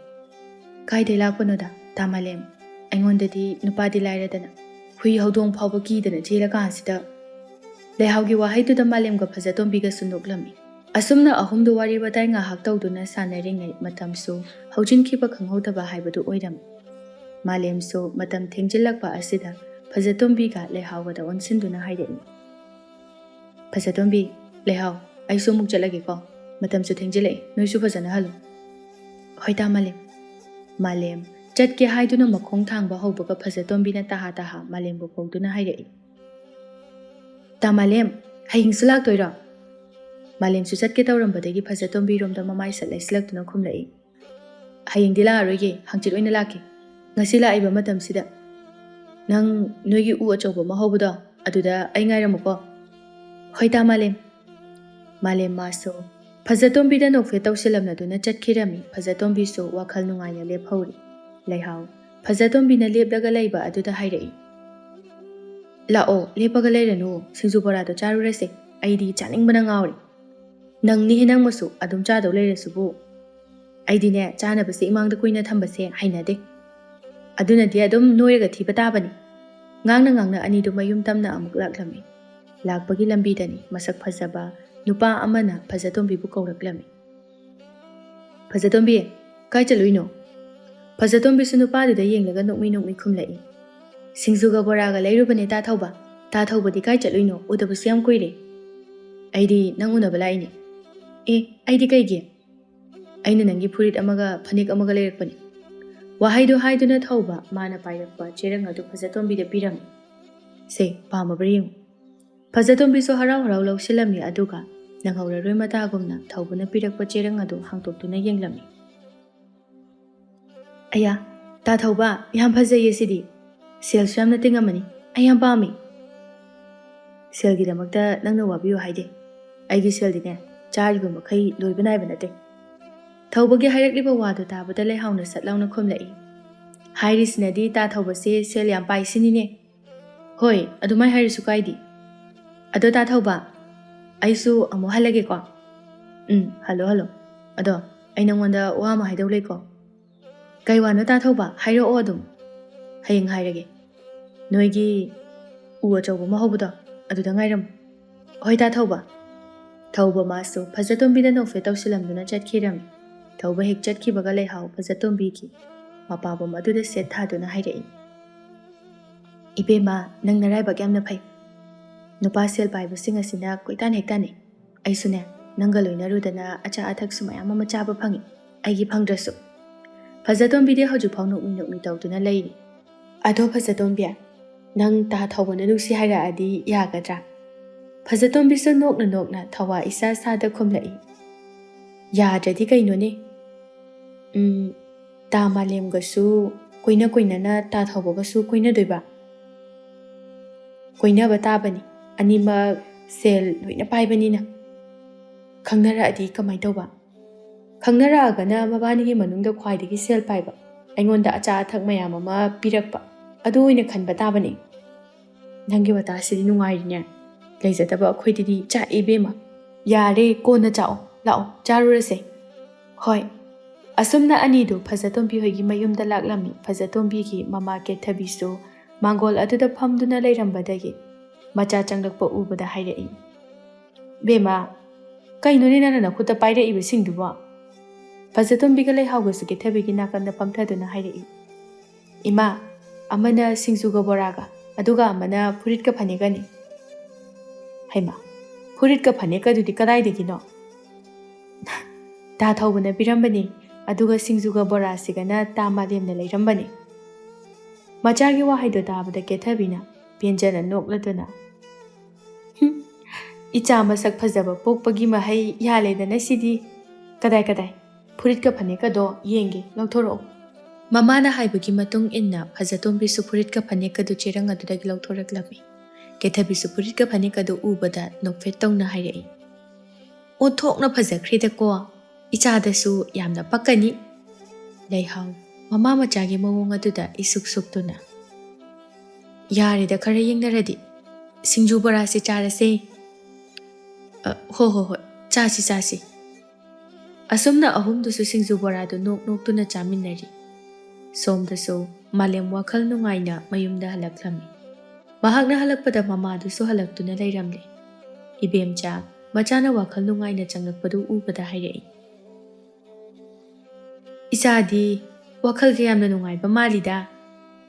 ꯀꯥꯏꯗꯩ ꯂꯥꯛꯄꯅꯣꯗ ꯇꯥ ꯃꯥꯂꯦꯝ, ꯑꯩꯉꯣꯟꯗꯗꯤ ꯅꯨꯄꯥꯗꯤ ꯂꯥꯏꯔꯗꯅ ꯍꯨꯏ ꯍꯧꯗꯣꯡ ꯐꯥꯎꯕ ꯀꯤꯗꯅ ꯆꯦꯜꯂꯀꯥꯟꯁꯤꯗ꯫ ꯂꯩꯍꯥꯎꯒꯤ ꯋꯥꯍꯩꯗꯨꯗ ꯃꯥꯂꯦꯝꯒ ꯐꯖꯇꯣꯝꯕꯤꯒꯁꯨ ꯅꯣꯛꯂꯝꯃꯤ꯫ ꯑꯁꯨꯝꯅ ꯑꯍꯨꯝꯗꯨ ꯋꯥꯔꯤ ꯋꯥꯇꯥꯏ ꯉꯥꯏꯍꯥꯛ ꯇꯧꯗꯨꯅ ꯁꯥꯟꯅꯔꯤꯉꯩ ꯃꯇꯝꯁꯨ ꯍꯧꯖꯤꯟꯈꯤꯕ ꯈꯪꯍꯧꯗꯕ ꯍꯥꯏꯕꯗꯨ ꯑꯣꯏꯔꯝꯃꯤ꯫ ꯃꯥꯂꯦꯝꯁꯨ ꯃꯇꯝ ꯊꯦꯡꯖꯤꯜꯂꯛꯄ ꯑꯁꯤꯗ ꯐꯖꯇꯣꯝꯕꯤꯒ ꯂꯩꯍꯥꯎꯒꯗ ꯑꯣꯟꯁꯤꯟꯗꯨꯅ ꯍꯥꯏꯔꯛꯏ, ꯐꯖꯇꯣꯝꯕꯤ, ꯂꯩꯍꯥꯎ, ꯑꯩꯁꯨ ꯑꯃꯨꯛ ꯆꯠꯂꯒꯦꯀꯣ꯫ ꯃꯇꯝꯁꯨ ꯊꯦꯡꯖꯤꯜꯂꯛꯑꯦ, ꯅꯣꯏꯁꯨ ꯐꯖꯅ ꯍꯜꯂꯨ꯫ ꯍꯣꯏ ꯇꯥ ꯃꯥꯂꯦꯝ꯫ ꯃꯥꯂꯦꯝ ꯆꯠꯀꯦ ꯍꯥꯏꯗꯨꯅ ꯃꯈꯣꯡ ꯊꯥꯡꯕ ꯍꯧꯕꯒ ꯐꯖꯇꯣꯝꯕꯤꯅ ꯇꯍꯥ ꯃꯥꯂꯦꯝꯕꯨ ꯀꯧꯗꯨꯅ ꯍꯥꯏꯔꯛꯏ, ꯇꯥ ꯃꯥꯂꯦꯝ, ꯍꯌꯦꯡꯁꯨ ꯂꯥꯛꯇꯣꯏꯔꯣ? ꯃꯥꯂꯦꯝꯁꯨ ꯆꯠꯀꯦ ꯇꯧꯔꯝꯕꯗꯒꯤ ꯐꯖꯇꯣꯝꯕꯤꯔꯣꯝꯗ ꯃꯃꯥꯏ ꯁꯠ ꯂꯩꯁꯤꯜꯂꯛꯇꯨꯅ ꯈꯨꯝꯂꯛꯏ, ꯍꯌꯦꯡꯗꯤ ꯂꯥꯛꯑꯔꯣꯏꯒꯦ, ꯍꯥꯡꯆꯤꯠ ꯑꯣꯏꯅ ꯂꯥꯛꯀꯦ꯫ ꯉꯁꯤ ꯂꯥꯛꯏꯕ ꯃꯇꯝꯁꯤꯗ ꯅꯪ ꯅꯣꯏꯒꯤ ꯎ ꯑꯆꯧꯕ ꯑꯃ ꯍꯧꯕꯗꯣ ꯑꯗꯨꯗ ꯑꯩ ꯉꯥꯏꯔꯝꯃꯨꯀꯣ꯫ ꯍꯣꯏ ꯇꯥ ꯃꯥꯂꯦꯝ꯫ ꯃꯥꯂꯦꯝ ꯃꯥꯁꯨ ꯐꯖꯇꯣꯝꯕꯤꯗ ꯅꯣꯛꯐꯦꯠ ꯇꯧꯁꯤꯜꯂꯝꯂꯗꯨꯅ ꯆꯠꯈꯤꯔꯝꯃꯤ꯫ ꯐꯖꯇꯣꯝꯕꯤꯁꯨ ꯋꯥꯈꯜ ꯅꯨꯡꯉꯥꯏꯅ ꯂꯦꯞꯍꯧꯔꯤ꯫ ꯂꯩꯍꯥꯎ ꯐꯖꯇꯣꯝꯕꯤꯅ ꯂꯦꯞꯂꯒ ꯂꯩꯕ ꯑꯗꯨꯗ ꯍꯥꯏꯔꯛꯏ, ꯂꯥꯛꯑꯣ, ꯂꯦꯞꯄꯒ ꯂꯩꯔꯅꯨ, ꯁꯤꯡꯖꯨ ꯕꯣꯔꯥꯗꯣ ꯆꯥꯔꯨꯔꯁꯦ, ꯑꯩꯗꯤ ꯆꯥꯅꯤꯡꯕꯅ ꯉꯥꯎꯔꯤ꯫ ꯅꯪꯅꯤ ꯅꯪꯃꯁꯨ ꯑꯗꯨꯝ ꯆꯥꯗꯧ ꯂꯩꯔꯁꯤꯕꯨ꯫ ꯑꯩꯗꯤꯅꯦ ꯆꯥꯅꯕꯁꯦ ꯏꯃꯥꯡꯗ ꯀꯨꯏꯅ ꯊꯝꯕꯁꯦ ꯍꯩꯅꯗꯦ꯫ ꯑꯗꯨꯅꯗꯤ ꯑꯗꯨꯝ ꯅꯣꯏꯔꯒ ꯊꯤꯕ ꯇꯥꯕꯅꯤ꯫ ꯉꯥꯡꯅ ꯑꯅꯤꯗꯨ ꯃꯌꯨꯝ ꯇꯝꯅ ꯑꯃꯨꯛ ꯂꯥꯛꯂꯝꯃꯤ꯫ ꯂꯥꯛꯄꯒꯤ ꯂꯝꯕꯤꯗꯅꯤ ꯃꯁꯛ ꯐꯖꯕ ꯅꯨꯄꯥ ꯑꯃꯅ ꯐꯖꯇꯣꯝꯕꯤꯕꯨ ꯀꯧꯔꯛꯂꯝꯃꯤ, ꯐꯖꯇꯣꯝꯕꯤ, ꯀꯥꯏ ꯆꯠꯂꯨꯏꯅꯣ? ꯐꯖꯇꯣꯝꯕꯤꯁꯨ ꯅꯨꯄꯥꯗꯨꯗ ꯌꯦꯡꯂꯒ ꯅꯣꯛꯃꯤ ꯈꯨꯝꯂꯛꯏ, ꯁꯤꯡꯖꯨꯒ ꯕꯣꯔꯥꯒ ꯂꯩꯔꯨꯕꯅꯦ ꯇꯥ ꯊꯧꯕ꯫ ꯇꯥ ꯊꯧꯕꯗꯤ ꯀꯥꯏ ꯆꯠꯂꯨꯏꯅꯣ? ꯎꯗꯕꯁꯨ ꯌꯥꯝ ꯀꯨꯏꯔꯦ꯫ ꯑꯩꯗꯤ ꯅꯪ ꯎꯅꯕ ꯂꯥꯛꯏꯅꯦ꯫ ꯑꯩꯗꯤ ꯀꯩꯒꯤ? ꯑꯩꯅ ꯅꯪꯒꯤ ꯐꯨꯔꯤꯠ ꯑꯃꯒ ꯐꯅꯦꯛ ꯑꯃꯒ ꯂꯩꯔꯛꯄꯅꯤ꯫ ꯋꯥꯍꯩꯗꯨ ꯍꯥꯏꯗꯨꯅ ꯊꯧꯕ ꯃꯥꯅ ꯄꯥꯏꯔꯛꯄ ꯆꯦꯔꯪ ꯑꯗꯨ ꯐꯖꯇꯣꯝꯕꯤꯗ ꯄꯤꯔꯝꯃꯤ꯫ ꯁꯦ, ꯄꯥꯝꯃꯕ꯭ꯔꯥ ꯌꯦꯡꯉꯨ꯫ ꯐꯖꯇꯣꯝꯕꯤꯁꯨ ꯍꯔꯥꯎ ꯂꯧꯁꯤꯜꯂꯝꯃꯤ꯫ ꯑꯗꯨꯒ ꯅꯪꯍꯧꯔꯔꯣꯏ ꯃꯇꯥꯒꯨꯝꯅ ꯊꯧꯕꯅ ꯄꯤꯔꯛꯄ ꯆꯦꯔꯪ ꯑꯗꯨ ꯍꯥꯡꯇꯣꯛꯇꯨꯅ ꯌꯦꯡꯂꯝꯃꯤ꯫ ꯑꯌꯥ, ꯇꯥ ꯊꯧꯕ, ꯌꯥꯝ ꯐꯖꯩꯌꯦ ꯁꯤꯗꯤ꯫ ꯁꯦꯜꯁꯨ ꯌꯥꯝꯅ ꯇꯤꯡꯉꯝꯃꯅꯤ, ꯑꯩ ꯌꯥꯝ ꯄꯥꯝꯃꯤ꯫ ꯁꯦꯜꯒꯤꯗꯃꯛꯇ ꯅꯪꯅ ꯋꯥꯕꯤꯌꯨ ꯍꯥꯏꯗꯦ꯫ ꯑꯩꯒꯤ ꯁꯦꯜꯗꯤꯅꯦ ꯆꯥꯔꯤꯕ ꯃꯈꯩ ꯂꯣꯏꯕ ꯅꯥꯏꯕ ꯅꯠꯇꯦ꯫ ꯊꯧꯕꯒꯤ ꯍꯥꯏꯔꯛꯂꯤꯕ ꯋꯥꯗꯨ ꯇꯥꯕꯗ ꯂꯩꯍꯥꯎꯅ ꯁꯠ ꯂꯥꯎꯅ ꯈꯨꯝꯂꯛꯏ, ꯍꯥꯏꯔꯤꯁꯤꯅꯗꯤ ꯇꯥ ꯊꯧꯕꯁꯦ ꯁꯦꯜ ꯌꯥꯝ ꯄꯥꯏ ꯁꯤꯅꯤꯅꯦ꯫ ꯍꯣꯏ, ꯑꯗꯨꯃꯥꯏ ꯍꯥꯏꯔꯁꯨ ꯀꯥꯏꯗꯦ꯫ ꯑꯗꯣ ꯇꯥ ꯊꯧꯕ, ꯑꯩꯁꯨ ꯑꯃꯨꯛ ꯍꯜꯂꯒꯦꯀꯣ꯫ ꯍꯜꯂꯣ꯫ ꯑꯗꯣ ꯑꯩ ꯅꯪꯉꯣꯟꯗ ꯋꯥ ꯑꯃ ꯍꯥꯏꯗꯧ ꯂꯩꯀꯣ꯫ ꯀꯩ ꯋꯥꯅꯣ ꯇꯥ ꯊꯧꯕ? ꯍꯥꯏꯔꯛꯑꯣ ꯑꯗꯨꯝ꯫ ꯍꯌꯦꯡ ꯍꯥꯏꯔꯒꯦ꯫ ꯅꯣꯏꯒꯤ ꯎ ꯑꯆꯧꯕ ꯑꯃ ꯍꯧꯕꯗꯣ ꯑꯗꯨꯗ ꯉꯥꯏꯔꯝꯃꯨ꯫ ꯍꯣꯏ ꯇꯥ ꯊꯧꯕ꯫ ꯊꯧꯕ ꯃꯥꯁꯨ ꯐꯖꯇꯣꯝꯕꯤꯗ ꯅꯣꯛꯐꯦꯠ ꯇꯧꯁꯤꯜꯂꯝꯗꯨꯅ ꯆꯠꯈꯤꯔꯝꯃꯤ꯫ ꯊꯧꯕ ꯍꯦꯛ ꯆꯠꯈꯤꯕꯒ ꯂꯩꯍꯥꯎ ꯐꯖꯇꯣꯝꯕꯤꯒꯤ ꯃꯄꯥꯕꯨꯝ ꯑꯗꯨꯗ ꯁꯦꯠ ꯊꯥꯗꯨꯅ ꯍꯥꯏꯔꯛꯏ, ꯏꯕꯦꯝꯃ, ꯅꯪ ꯅꯔꯥꯏꯕꯛ ꯌꯥꯝꯅ ꯐꯩ꯫ ꯅꯨꯄꯥ ꯁꯦꯜ ꯄꯥꯏꯕꯁꯤꯡ ꯑꯁꯤꯅ ꯀꯣꯏꯇꯥꯟ ꯍꯦꯛ ꯇꯥꯟꯅꯩ꯫ ꯑꯩꯁꯨꯅꯦ ꯅꯪꯒ ꯂꯣꯏꯅꯔꯨꯗꯅ ꯑꯆꯥ ꯑꯊꯛꯁꯨ ꯃꯌꯥꯝ ꯑꯃ ꯆꯥꯕ ꯐꯪꯉꯤ, ꯑꯩꯒꯤ ꯐꯪꯗ꯭ꯔꯁꯨ꯫ ꯐꯖꯇꯣꯝꯕꯤꯗꯤ ꯍꯧꯖꯤꯛꯐꯥꯎ ꯅꯣꯛꯃꯤ ꯇꯧꯗꯨꯅ ꯂꯩꯔꯤ꯫ ꯑꯗꯣ ꯐꯖꯇꯣꯝꯕꯤ, ꯅꯪ ꯇꯥ ꯊꯧꯕꯅ ꯅꯨꯡꯁꯤ ꯍꯥꯏꯔꯛꯑꯗꯤ ꯌꯥꯒꯗ꯭ꯔꯥ? ꯐꯖꯇꯣꯝꯕꯤꯁꯨ ꯅꯣꯛꯅ ꯅꯣꯛꯅ ꯊꯋꯥ ꯏꯁꯥ ꯁꯥꯗ ꯈꯨꯝꯂꯛꯏ꯫ ꯌꯥꯗ꯭ꯔꯗꯤ ꯀꯩꯅꯣꯅꯦ? ꯇꯥ ꯃꯥꯂꯦꯝꯒꯁꯨ ꯀꯣꯏꯅ ꯀꯣꯏꯅꯅ ꯇꯥ ꯊꯧꯕꯒꯁꯨ ꯀꯣꯏꯅꯗꯣꯏꯕ? ꯀꯣꯏꯅꯕ ꯇꯥꯕꯅꯤ, ꯑꯅꯤꯃꯛ ꯁꯦꯜ ꯂꯣꯏꯅ ꯄꯥꯏꯕꯅꯤꯅ꯫ ꯈꯪꯅꯔꯛꯑꯗꯤ ꯀꯃꯥꯏꯅ ꯇꯧꯕ? ꯈꯪꯅꯔꯛꯑꯒꯅ ꯃꯕꯥꯅꯤꯒꯤ ꯃꯅꯨꯡꯗ ꯈ꯭ꯋꯥꯏꯗꯒꯤ ꯁꯦꯜ ꯄꯥꯏꯕ, ꯑꯩꯉꯣꯟꯗ ꯑꯆꯥ ꯑꯊꯛ ꯃꯌꯥꯝ ꯑꯃ ꯄꯤꯔꯛꯄ, ꯑꯗꯨ ꯑꯣꯏꯅ ꯈꯟꯕ ꯇꯥꯕꯅꯤ꯫ ꯅꯪꯒꯤ ꯋꯥꯇꯥꯁꯤꯗꯤ ꯅꯨꯡꯉꯥꯏꯔꯤꯅꯦ, ꯂꯩꯖꯗꯕ ꯑꯩꯈꯣꯏꯗꯗꯤ ꯆꯥꯛꯑꯦ ꯏꯕꯦꯝꯃ꯫ ꯌꯥꯔꯦ, ꯀꯣꯟꯅ ꯆꯥꯛꯑꯣ, ꯂꯥꯛꯑꯣ ꯆꯥꯔꯨꯔꯁꯦ꯫ ꯍꯣꯏ꯫ ꯑꯁꯨꯝꯅ ꯑꯅꯤꯗꯨ ꯐꯖꯇꯣꯝꯕꯤ ꯍꯣꯏꯒꯤ ꯃꯌꯨꯝꯗ ꯂꯥꯛꯂꯝꯃꯤ꯫ ꯐꯖꯇꯣꯝꯕꯤꯒꯤ ꯃꯃꯥ ꯀꯦꯊꯕꯤꯁꯨ ꯃꯥꯡꯒꯣꯜ ꯑꯗꯨꯗ ꯐꯝꯗꯨꯅ ꯂꯩꯔꯝꯕꯗꯒꯤ ꯃꯆꯥ ꯆꯪꯂꯛꯄ ꯎꯕꯗ ꯍꯥꯏꯔꯛꯏ꯫ ꯕꯦꯝꯃ, ꯀꯩꯅꯣꯅꯦ ꯅꯪꯅ ꯅꯈꯨꯠꯇ ꯄꯥꯏꯔꯛꯏꯕꯁꯤꯡꯗꯨꯕꯣ? ꯐꯖꯇꯣꯝꯕꯤꯒ ꯂꯩꯍꯥꯎꯒꯁꯨ ꯀꯦꯊꯕꯤꯒꯤ ꯅꯥꯀꯟꯗ ꯐꯝꯊꯗꯨꯅ ꯍꯥꯏꯔꯛꯏ꯫ ꯏꯃꯥ, ꯑꯃꯅ ꯁꯤꯡꯖꯨꯒ ꯕꯣꯔꯥꯒ, ꯑꯗꯨꯒ ꯑꯃꯅ ꯐꯨꯔꯤꯠꯀ ꯐꯅꯦꯛꯀꯅꯤ꯫ ꯍꯩꯃꯥ, ꯐꯨꯔꯤꯠꯀ ꯐꯅꯦꯛꯀꯗꯨꯗꯤ ꯀꯗꯥꯏꯗꯒꯤꯅꯣ? ꯇꯥ ꯊꯧꯕꯅ ꯄꯤꯔꯝꯕꯅꯤ, ꯑꯗꯨꯒ ꯁꯤꯡꯖꯨꯒ ꯕꯣꯔꯥꯁꯤꯒꯅ ꯇꯥ ꯃꯥꯂꯦꯝꯅ ꯂꯩꯔꯝꯕꯅꯤ꯫ ꯃꯆꯥꯒꯤ ꯋꯥꯍꯩꯗꯣ ꯇꯥꯕꯗ ꯀꯦꯊꯕꯤꯅ ꯄꯦꯟꯖꯅ ꯅꯣꯛꯂꯗꯨꯅ, ꯏꯆꯥ ꯃꯁꯛ ꯐꯖꯕ ꯄꯣꯛꯄꯒꯤ ꯃꯍꯩ ꯌꯥꯜꯂꯦꯗꯅ ꯁꯤꯗꯤ꯫ ꯀꯗꯥꯏ, ꯐꯨꯔꯤꯠꯀ ꯐꯅꯦꯛꯀꯗꯣ ꯌꯦꯡꯒꯦ, ꯂꯧꯊꯣꯔꯛꯑꯣ꯫ ꯃꯃꯥꯅ ꯍꯥꯏꯕꯒꯤ ꯃꯇꯨꯡ ꯏꯟꯅ ꯐꯖꯇꯣꯝꯕꯤꯁꯨ ꯐꯨꯔꯤꯠꯀ ꯐꯅꯦꯛꯀꯗꯨ ꯆꯦꯔꯪ ꯑꯗꯨꯗꯒꯤ ꯂꯧꯊꯣꯔꯛꯂꯝꯃꯤ꯫ ꯀꯦꯊꯕꯤꯁꯨ ꯐꯨꯔꯤꯠꯀ ꯐꯅꯦꯛꯀꯗꯨ ꯎꯕꯗ ꯅꯣꯛꯐꯦꯠ ꯇꯧꯅ ꯍꯥꯏꯔꯛꯏ꯫ ꯑꯣꯟꯊꯣꯛꯅ ꯐꯖꯈ꯭ꯔꯦꯗꯀꯣ, ꯏꯆꯥꯗꯁꯨ ꯌꯥꯝꯅ ꯄꯛꯀꯅꯤ꯫ ꯂꯩꯍꯥꯎ ꯃꯃꯥ ꯃꯆꯥꯒꯤ ꯃꯑꯣꯡ ꯑꯗꯨꯗ ꯏꯁꯨꯛ ꯁꯨꯛꯇꯨꯅ, ꯌꯥꯔꯦꯗ ꯈꯔ ꯌꯦꯡꯅꯔꯗꯤ, ꯁꯤꯡꯖꯨ ꯕꯣꯔꯥꯁꯤ ꯆꯥꯔꯁꯦ꯫ ꯍꯣꯏ, ꯆꯥꯁꯤ꯫ ꯑꯁꯨꯝꯅ ꯑꯍꯨꯝꯗꯨꯁꯨ ꯁꯤꯡꯖꯨ ꯕꯣꯔꯥꯗꯨ ꯅꯣꯛꯇꯨꯅ ꯆꯥꯃꯤꯟꯅꯔꯤ꯫ ꯁꯣꯝꯗꯁꯨ ꯃꯥꯂꯦꯝ ꯋꯥꯈꯜ ꯅꯨꯡꯉꯥꯏꯅ ꯃꯌꯨꯝꯗ ꯍꯜꯂꯛꯂꯝꯃꯤ꯫ ꯃꯍꯥꯛꯅ ꯍꯜꯂꯛꯄꯗ ꯃꯃꯥꯗꯨꯁꯨ ꯍꯜꯂꯛꯇꯨꯅ ꯂꯩꯔꯝꯂꯦ꯫ ꯏꯕꯦꯝꯆꯥ ꯃꯆꯥꯅ ꯋꯥꯈꯜ ꯅꯨꯡꯉꯥꯏꯅ ꯆꯪꯂꯛꯄꯗꯨ ꯎꯕꯗ ꯍꯥꯏꯔꯛꯏ꯫ ꯏꯆꯥꯗꯤ ꯋꯥꯈꯜꯁꯦ ꯌꯥꯝꯅ ꯅꯨꯡꯉꯥꯏꯕ ꯃꯥꯜꯂꯤꯗ꯫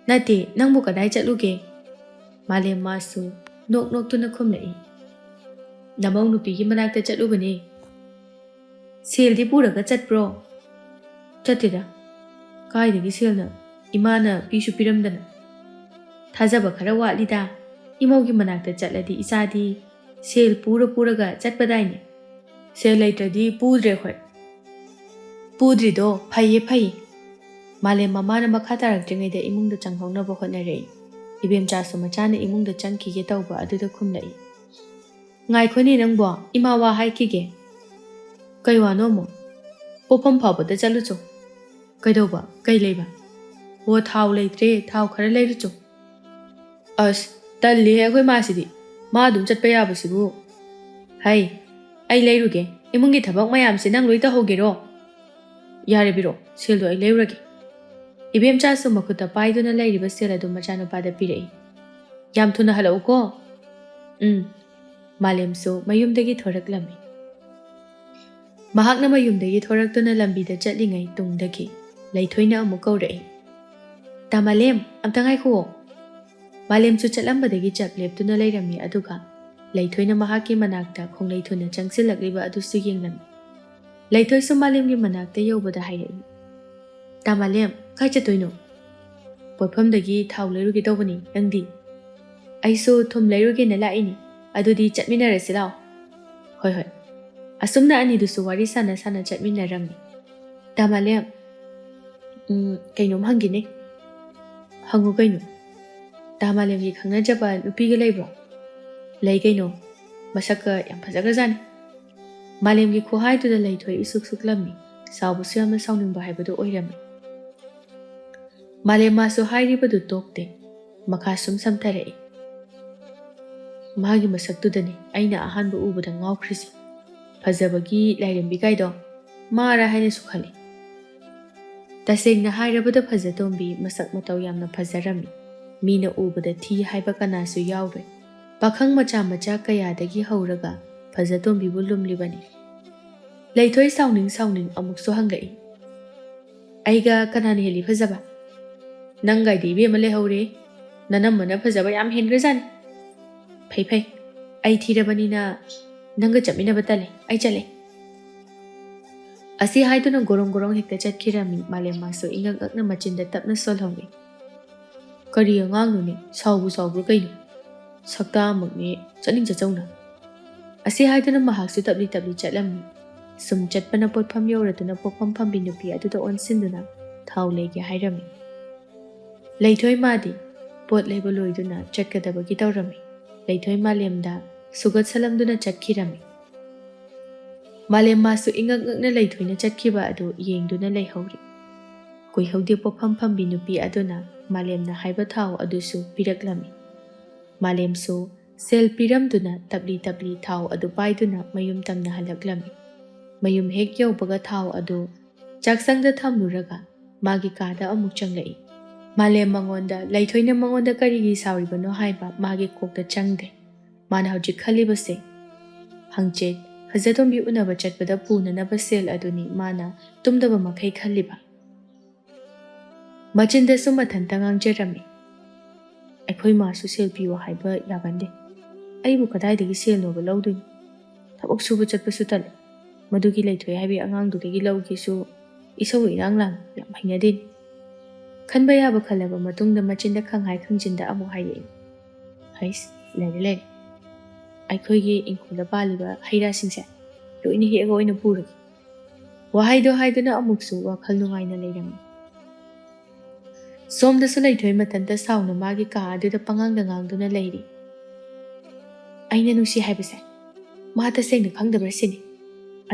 ꯅꯠꯇꯦ, ꯅꯪꯕꯨ ꯀꯗꯥꯏ ꯆꯠꯂꯨꯒꯦ? ꯃꯥꯂꯦꯝ ꯃꯥꯁꯨ ꯅꯣꯛꯇꯨꯅ ꯈꯨꯝꯂꯛꯏ꯫ ꯅꯃꯧ ꯅꯨꯄꯤꯒꯤ ꯃꯅꯥꯛꯇ ꯆꯠꯂꯨꯕꯅꯦ꯫ ꯁꯦꯜꯗꯤ ꯄꯨꯔꯒ ꯆꯠꯄ꯭ꯔꯣ? ꯆꯠꯇꯦꯗ, ꯀꯥꯏꯗꯒꯤ ꯁꯦꯜꯅ, ꯏꯃꯥꯅ ꯄꯤꯁꯨ ꯄꯤꯔꯝꯗꯅ꯫ ꯊꯥꯖꯕ ꯈꯔ ꯋꯥꯠꯂꯤꯗ, ꯏꯃꯧꯒꯤ ꯃꯅꯥꯛꯇ ꯆꯠꯂꯗꯤ ꯏꯆꯥꯗꯤ ꯁꯦල් ꯄꯨꯔꯒ ꯆꯠꯄꯗꯥꯏꯅꯦ꯫ ꯁꯦꯜ ꯂꯩꯇ꯭ꯔꯗꯤ ꯄꯨꯗ꯭ꯔꯦ ꯑꯩꯈꯣꯏ꯫ ꯄꯨꯗ꯭ꯔꯤꯗꯣ ꯐꯩꯌꯦ꯫ ꯃꯥꯂꯦꯝ ꯃꯃꯥꯅ ꯃꯈꯥ ꯇꯥꯔꯛꯇ꯭ꯔꯤꯉꯩꯗ ꯏꯃꯨꯡꯗ ꯆꯪꯍꯧꯅꯕ ꯍꯣꯠꯅꯔꯛꯏ꯫ ꯏꯕꯦꯝꯆꯥꯁꯨ ꯃꯆꯥꯅ ꯏꯃꯨꯡꯗ ꯆꯪꯈꯤꯒꯦ ꯇꯧꯕ ꯑꯗꯨꯗ ꯈꯨꯝꯂꯛꯏ꯫ ꯉꯥꯏꯈꯣꯅꯦ ꯅꯪꯕꯣ, ꯏꯃꯥ ꯋꯥ ꯍꯥꯏꯈꯤꯒꯦ꯫ ꯀꯩ ꯋꯥꯅꯣ ꯑꯃꯨꯛ? ꯄꯣꯠꯐꯝ ꯐꯥꯎꯕꯗ ꯆꯠꯂꯨꯆꯣ꯫ ꯀꯩꯗꯧꯕ? ꯀꯩ ꯂꯩꯕ? ꯑꯣ, ꯊꯥꯎ ꯂꯩꯇ꯭ꯔꯦ, ꯊꯥꯎ ꯈꯔ ꯂꯩꯔꯨꯆꯣ꯫ ꯑꯁ, ꯇꯜꯂꯤꯍꯦ ꯑꯩꯈꯣꯏ ꯃꯥꯁꯤꯗꯤ, ꯃꯥ ꯑꯗꯨꯝ ꯆꯠꯄ ꯌꯥꯕꯁꯤꯕꯨ꯫ ꯍꯩ, ꯑꯩ ꯂꯩꯔꯨꯒꯦ, ꯏꯃꯨꯡꯒꯤ ꯊꯕꯛ ꯃꯌꯥꯝꯁꯦ ꯅꯪ ꯂꯣꯏ ꯇꯧꯍꯧꯒꯦꯔꯣ? ꯌꯥꯔꯦ, ꯕꯤꯔꯣ, ꯁꯦꯜꯗꯣ ꯑꯩ ꯂꯩꯔꯨꯔꯒꯦ꯫ ꯏꯕꯦꯝꯆꯥꯁꯨ ꯃꯈꯨꯠꯇ ꯄꯥꯏꯗꯨꯅ ꯂꯩꯔꯤꯕ ꯁꯦꯜ ꯑꯗꯨ ꯃꯆꯥꯅꯨꯄꯥꯗ ꯄꯤꯔꯛꯏ꯫ ꯌꯥꯝ ꯊꯨꯅ ꯍꯜꯂꯛꯎꯀꯣ꯫ ꯃꯥꯂꯦꯝꯁꯨ ꯃꯌꯨꯝꯗꯒꯤ ꯊꯣꯔꯛꯂꯝꯃꯤ꯫ ꯃꯍꯥꯛꯅ ꯃꯌꯨꯝꯗꯒꯤ ꯊꯣꯔꯛꯇꯨꯅ ꯂꯝꯕꯤꯗ ꯆꯠꯂꯤꯉꯩ ꯇꯨꯡꯗꯒꯤ ꯂꯩꯊꯣꯏꯅ ꯑꯃꯨꯛ ꯀꯧꯔꯛꯏ꯫ ꯇꯥ ꯃꯥꯂꯦꯝ, ꯑꯝꯇ ꯉꯥꯏꯈꯨꯑꯣ꯫ ꯃꯥꯂꯦꯝꯁꯨ ꯆꯠꯂꯝꯕꯗꯒꯤ ꯆꯞ ꯂꯦꯞꯇꯨꯅ ꯂꯩꯔꯝꯃꯤ, ꯑꯗꯨꯒ ꯂꯩꯊꯣꯏꯅ ꯃꯍꯥꯛꯀꯤ ꯃꯅꯥꯛꯇ ꯈꯣꯡꯂꯩ ꯊꯨꯅ ꯆꯪꯁꯤꯜꯂꯛꯂꯤꯕ ꯑꯗꯨꯁꯨ ꯌꯦꯡꯂꯝꯃꯤ꯫ ꯂꯩꯊꯣꯏꯁꯨ ꯃꯥꯂꯦꯝꯒꯤ ꯃꯅꯥꯛꯇ ꯌꯧꯕꯗ ꯍꯥꯏꯔꯛꯏ꯫ ꯇꯥ ꯃꯥꯂꯦꯝ, ꯀꯥꯏ ꯆꯠꯇꯣꯏꯅꯣ? ꯄꯣꯠꯐꯝꯗꯒꯤ ꯊꯥꯎ ꯂꯩꯔꯨꯒꯦ ꯇꯧꯕꯅꯤ, ꯅꯪꯗꯤ? ꯑꯩꯁꯨ ꯊꯨꯝ ꯂꯩꯔꯨꯒꯦꯅ ꯂꯥꯛꯏꯅꯤ, ꯑꯗꯨꯗꯤ ꯆꯠꯃꯤꯟꯅꯔꯁꯤ ꯂꯥꯎ꯫ ꯍꯣꯏ꯫ ꯑꯁꯨꯝꯅ ꯑꯅꯤꯗꯨꯁꯨ ꯋꯥꯔꯤ ꯁꯥꯟꯅ ꯆꯠꯃꯤꯟꯅꯔꯝꯃꯤ꯫ ꯇꯥ ꯃꯥꯂꯦꯝ, ꯀꯩꯅꯣꯝ ꯍꯪꯒꯦꯅꯦ꯫ ꯍꯪꯉꯨ ꯀꯩꯅꯣ? ꯇꯥ ꯃꯥꯂꯦꯝꯒꯤ ꯈꯪꯅꯖꯕ ꯅꯨꯄꯤꯒ ꯂꯩꯕ꯭ꯔꯣ? ꯂꯩ ꯀꯩꯅꯣ, ꯃꯁꯛꯀ ꯌꯥꯝ ꯐꯖꯈ꯭ꯔꯖꯥꯠꯅꯤ꯫ ꯃꯥꯂꯦꯝꯒꯤ ꯈꯨꯍꯥꯏꯗꯨꯗ ꯂꯩꯊꯣꯏ ꯏꯁꯨꯛ ꯁꯨꯛꯂꯝꯃꯤ, ꯁꯥꯎꯕꯁꯨ ꯌꯥꯝꯅ ꯁꯥꯎꯅꯤꯡꯕ ꯍꯥꯏꯕꯗꯨ ꯑꯣꯏꯔꯝꯃꯤ꯫ ꯃꯥꯂꯦꯝ ꯃꯥꯁꯨ ꯍꯥꯏꯔꯤꯕꯗꯨ ꯇꯣꯛꯇꯦ, ꯃꯈꯥ ꯁꯨꯝ ꯁꯝꯊꯔꯛꯏ꯫ ꯃꯥꯒꯤ ꯃꯁꯛꯇꯨꯗꯅꯤ ꯑꯩꯅ ꯑꯍꯥꯟꯕ ꯎꯕꯗ ꯉꯥꯎꯈ꯭ꯔꯤꯁꯤ꯫ ꯐꯖꯕꯒꯤ ꯂꯥꯏꯔꯦꯝꯕꯤ ꯀꯥꯏꯗꯣ ꯃꯥꯔꯥ ꯍꯥꯏꯅꯁꯨ ꯈꯜꯂꯤ꯫ ꯇꯁꯦꯡꯅ ꯍꯥꯏꯔꯕꯗ ꯐꯖꯇꯣꯝꯕꯤ ꯃꯁꯛ ꯃꯇꯧ ꯌꯥꯝꯅ ꯐꯖꯔꯝꯃꯤ꯫ ꯃꯤꯅ ꯎꯕꯗ ꯊꯤ ꯍꯥꯏꯕ ꯀꯅꯥꯁꯨ ꯌꯥꯎꯔꯣꯏ꯫ ꯄꯥꯈꯪ ꯃꯆꯥ ꯀꯌꯥꯗꯒꯤ ꯍꯧꯔꯒ ꯐꯖꯇꯣꯝꯕꯤꯕꯨ ꯂꯨꯝꯂꯤꯕꯅꯤ꯫ ꯂꯩꯊꯣꯏ ꯁꯥꯎꯅꯤꯡ ꯑꯃꯨꯛꯁꯨ ꯍꯪꯂꯛꯏ꯫ ꯑꯩꯒ ꯀꯅꯥꯅ ꯍꯦꯜꯂꯤ ꯐꯖꯕ? ꯅꯪꯒꯥꯏꯗꯤ ꯏꯕꯦꯝꯃ ꯂꯩꯍꯧꯔꯦ, ꯅꯅꯝꯃꯅ ꯐꯖꯕ ꯌꯥꯝ ꯍꯦꯟꯈ꯭ꯔꯖꯥꯠꯅꯤ꯫ ꯐꯩ, ꯑꯩ ꯊꯤꯔꯕꯅꯤꯅ ꯅꯪꯒ ꯆꯠꯃꯤꯟꯅꯕ ꯇꯜꯂꯦ, ꯑꯩ ꯆꯠꯂꯦ꯫ ꯑꯁꯤ ꯍꯥꯏꯗꯨꯅ ꯒꯣꯔꯣꯡ ꯍꯦꯛꯇ ꯆꯠꯈꯤꯔꯝꯃꯤ꯫ ꯃꯥꯂꯦꯝ ꯃꯥꯁꯨ ꯏꯉꯛ ꯉꯛꯅ ꯃꯆꯤꯟꯗ ꯇꯞꯅ ꯁꯣꯜꯍꯧꯏ꯫ ꯀꯔꯤ ꯑꯉꯥꯡꯅꯣꯅꯦ ꯁꯥꯎꯕꯨ ꯁꯥꯎꯕ꯭ꯔꯥ ꯀꯩꯅꯣ ꯁꯛꯇꯥ ꯑꯃꯛꯅꯦ ꯆꯠꯅꯤꯡ ꯆꯠꯆꯧꯅ ꯑꯁꯤ ꯍꯥꯏꯗꯨꯅ ꯃꯍꯥꯛꯁꯨ ꯇꯞꯂꯤ ꯇꯞꯂꯤ ꯆꯠꯂꯝꯃꯤ ꯁꯨꯝ ꯆꯠꯄꯅ ꯄꯣꯠꯐꯝ ꯌꯧꯔꯗꯨꯅ ꯄꯣꯠꯐꯝ ꯐꯝꯕꯤ ꯅꯨꯄꯤ ꯑꯗꯨꯗ ꯑꯣꯟꯁꯤꯟꯗꯨꯅ ꯊꯥꯎ ꯂꯩꯒꯦ ꯍꯥꯏꯔꯝꯃꯤ ꯂꯩꯊꯣꯏ ꯃꯥꯗꯤ ꯄꯣꯠ ꯂꯩꯕ ꯂꯣꯏꯗꯨꯅ ꯆꯠꯀꯗꯕꯒꯤ ꯇꯧꯔꯝꯃꯤ ꯂꯩꯊꯣꯏ ꯃꯥꯂꯦꯝꯗ ꯁꯨꯒꯠꯁꯜꯂꯝꯗꯨꯅ ꯆꯠꯈꯤꯔꯝꯃꯤ ꯃꯥꯂꯦꯝ ꯃꯥꯁꯨ ꯏꯉꯛ ꯉꯛꯅ ꯂꯩꯊꯣꯏꯅ ꯆꯠꯈꯤꯕ ꯑꯗꯨ ꯌꯦꯡꯗꯨꯅ ꯂꯩꯍꯧꯔꯤ ꯀꯨꯏꯍꯧꯗꯦ ꯄꯣꯠꯐꯝ ꯐꯝꯕꯤ ꯅꯨꯄꯤ ꯑꯗꯨꯅ ꯃꯥꯂꯦꯝꯅ ꯍꯥꯏꯕ ꯊꯥꯎ ꯑꯗꯨꯁꯨ ꯄꯤꯔꯛꯂꯝꯃꯤ ꯃꯥꯂꯦꯝꯁꯨ ꯁꯦꯜ ꯄꯤꯔꯝꯗꯨꯅ ꯇꯞꯂꯤ ꯇꯞꯂꯤ ꯊꯥꯎ ꯑꯗꯨ ꯄꯥꯏꯗꯨꯅ ꯃꯌꯨꯝ ꯇꯝꯅ ꯍꯜꯂꯛꯂꯝꯃꯤ ꯃꯌꯨꯝ ꯍꯦꯛ ꯌꯧꯕꯒ ꯊꯥꯎ ꯑꯗꯨ ꯆꯥꯛꯁꯪꯗ ꯊꯝꯂꯨꯔꯒ ꯃꯥꯒꯤ ꯀꯥꯗ ꯑꯃꯨꯛ ꯆꯪꯂꯛꯏ ꯃꯥꯂꯦꯝ ꯃꯉꯣꯟꯗ ꯂꯩꯊꯣꯏꯅ ꯃꯉꯣꯟꯗ ꯀꯔꯤꯒꯤ ꯁꯥꯎꯔꯤꯕꯅꯣ ꯍꯥꯏꯕ ꯃꯥꯒꯤ ꯀꯣꯛꯇ ꯆꯪꯗꯦ ꯃꯥꯅ ꯍꯧꯖꯤꯛ ꯈꯜꯂꯤꯕꯁꯦ ꯍꯪꯆꯤꯠ ꯐꯖꯇꯣꯝꯕꯤ ꯎꯅꯕ ꯆꯠꯄꯗ ꯄꯨꯅꯅꯕ ꯁꯦꯜ ꯑꯗꯨꯅꯤ ꯃꯥꯅ ꯇꯨꯝꯗꯕ ꯃꯈꯩ ꯈꯜꯂꯤꯕ ꯃꯆꯤꯟꯗꯁꯨ ꯃꯊꯟꯇ ꯉꯥꯡꯖꯔꯝꯃꯤ ꯑꯩꯈꯣꯏ ꯃꯥꯁꯨ ꯁꯦꯜ ꯄꯤꯌꯣ ꯍꯥꯏꯕ ꯌꯥꯒꯟꯗꯦ ꯑꯩꯕꯨ ꯀꯗꯥꯏꯗꯒꯤ ꯁꯦꯜꯅꯣꯕ ꯂꯧꯗꯣꯏꯅꯣ ꯊꯕꯛ ꯁꯨꯕ ꯆꯠꯄꯁꯨ ꯇꯜꯂꯦ ꯃꯗꯨꯒꯤ ꯂꯩꯊꯣꯏ ꯍꯥꯏꯕꯤ ꯑꯉꯥꯡꯗꯨꯗꯒꯤ ꯂꯧꯒꯦꯁꯨ ꯏꯁꯧ ꯏꯔꯥꯡ ꯂꯥꯡ ꯌꯥꯝ ꯍꯩꯅꯗꯦꯅꯤ ꯈꯟꯕ ꯌꯥꯕ ꯈꯜꯂꯕ ꯃꯇꯨꯡꯗ ꯃꯆꯤꯟꯗ ꯈꯪꯍꯥꯏ ꯈꯪꯖꯤꯟꯗ ꯑꯃꯨꯛ ꯍꯥꯏꯔꯛꯏ ꯍꯩꯁ ꯂꯩꯔꯦ ꯑꯩꯈꯣꯏꯒꯤ ꯏꯪꯈꯣꯜꯗ ꯄꯥꯜꯂꯤꯕ ꯍꯩ ꯔꯥꯁꯤꯡꯁꯦ ꯂꯣꯏꯅ ꯍꯦꯛꯑꯒ ꯑꯣꯏꯅ ꯄꯨꯔꯒꯦ ꯋꯥꯍꯩꯗꯣ ꯍꯥꯏꯗꯨꯅ ꯑꯃꯨꯛꯁꯨ ꯋꯥꯈꯜ ꯅꯨꯡꯉꯥꯏꯅ ꯂꯩꯔꯝꯃꯤ ꯁꯣꯝꯗꯁꯨ ꯂꯩꯊꯣꯏ ꯃꯊꯟꯇ ꯁꯥꯎꯅ ꯃꯥꯒꯤ ꯀꯥ ꯑꯗꯨꯗ ꯄꯉꯥꯡꯗ ꯉꯥꯡꯗꯨꯅ ꯂꯩꯔꯤ ꯑꯩꯅ ꯅꯨꯡꯁꯤ ꯍꯥꯏꯕꯁꯦ ꯃꯥ ꯇꯁꯦꯡꯅ ꯈꯪꯗꯕ꯭ꯔꯥ ꯁꯤꯅꯤ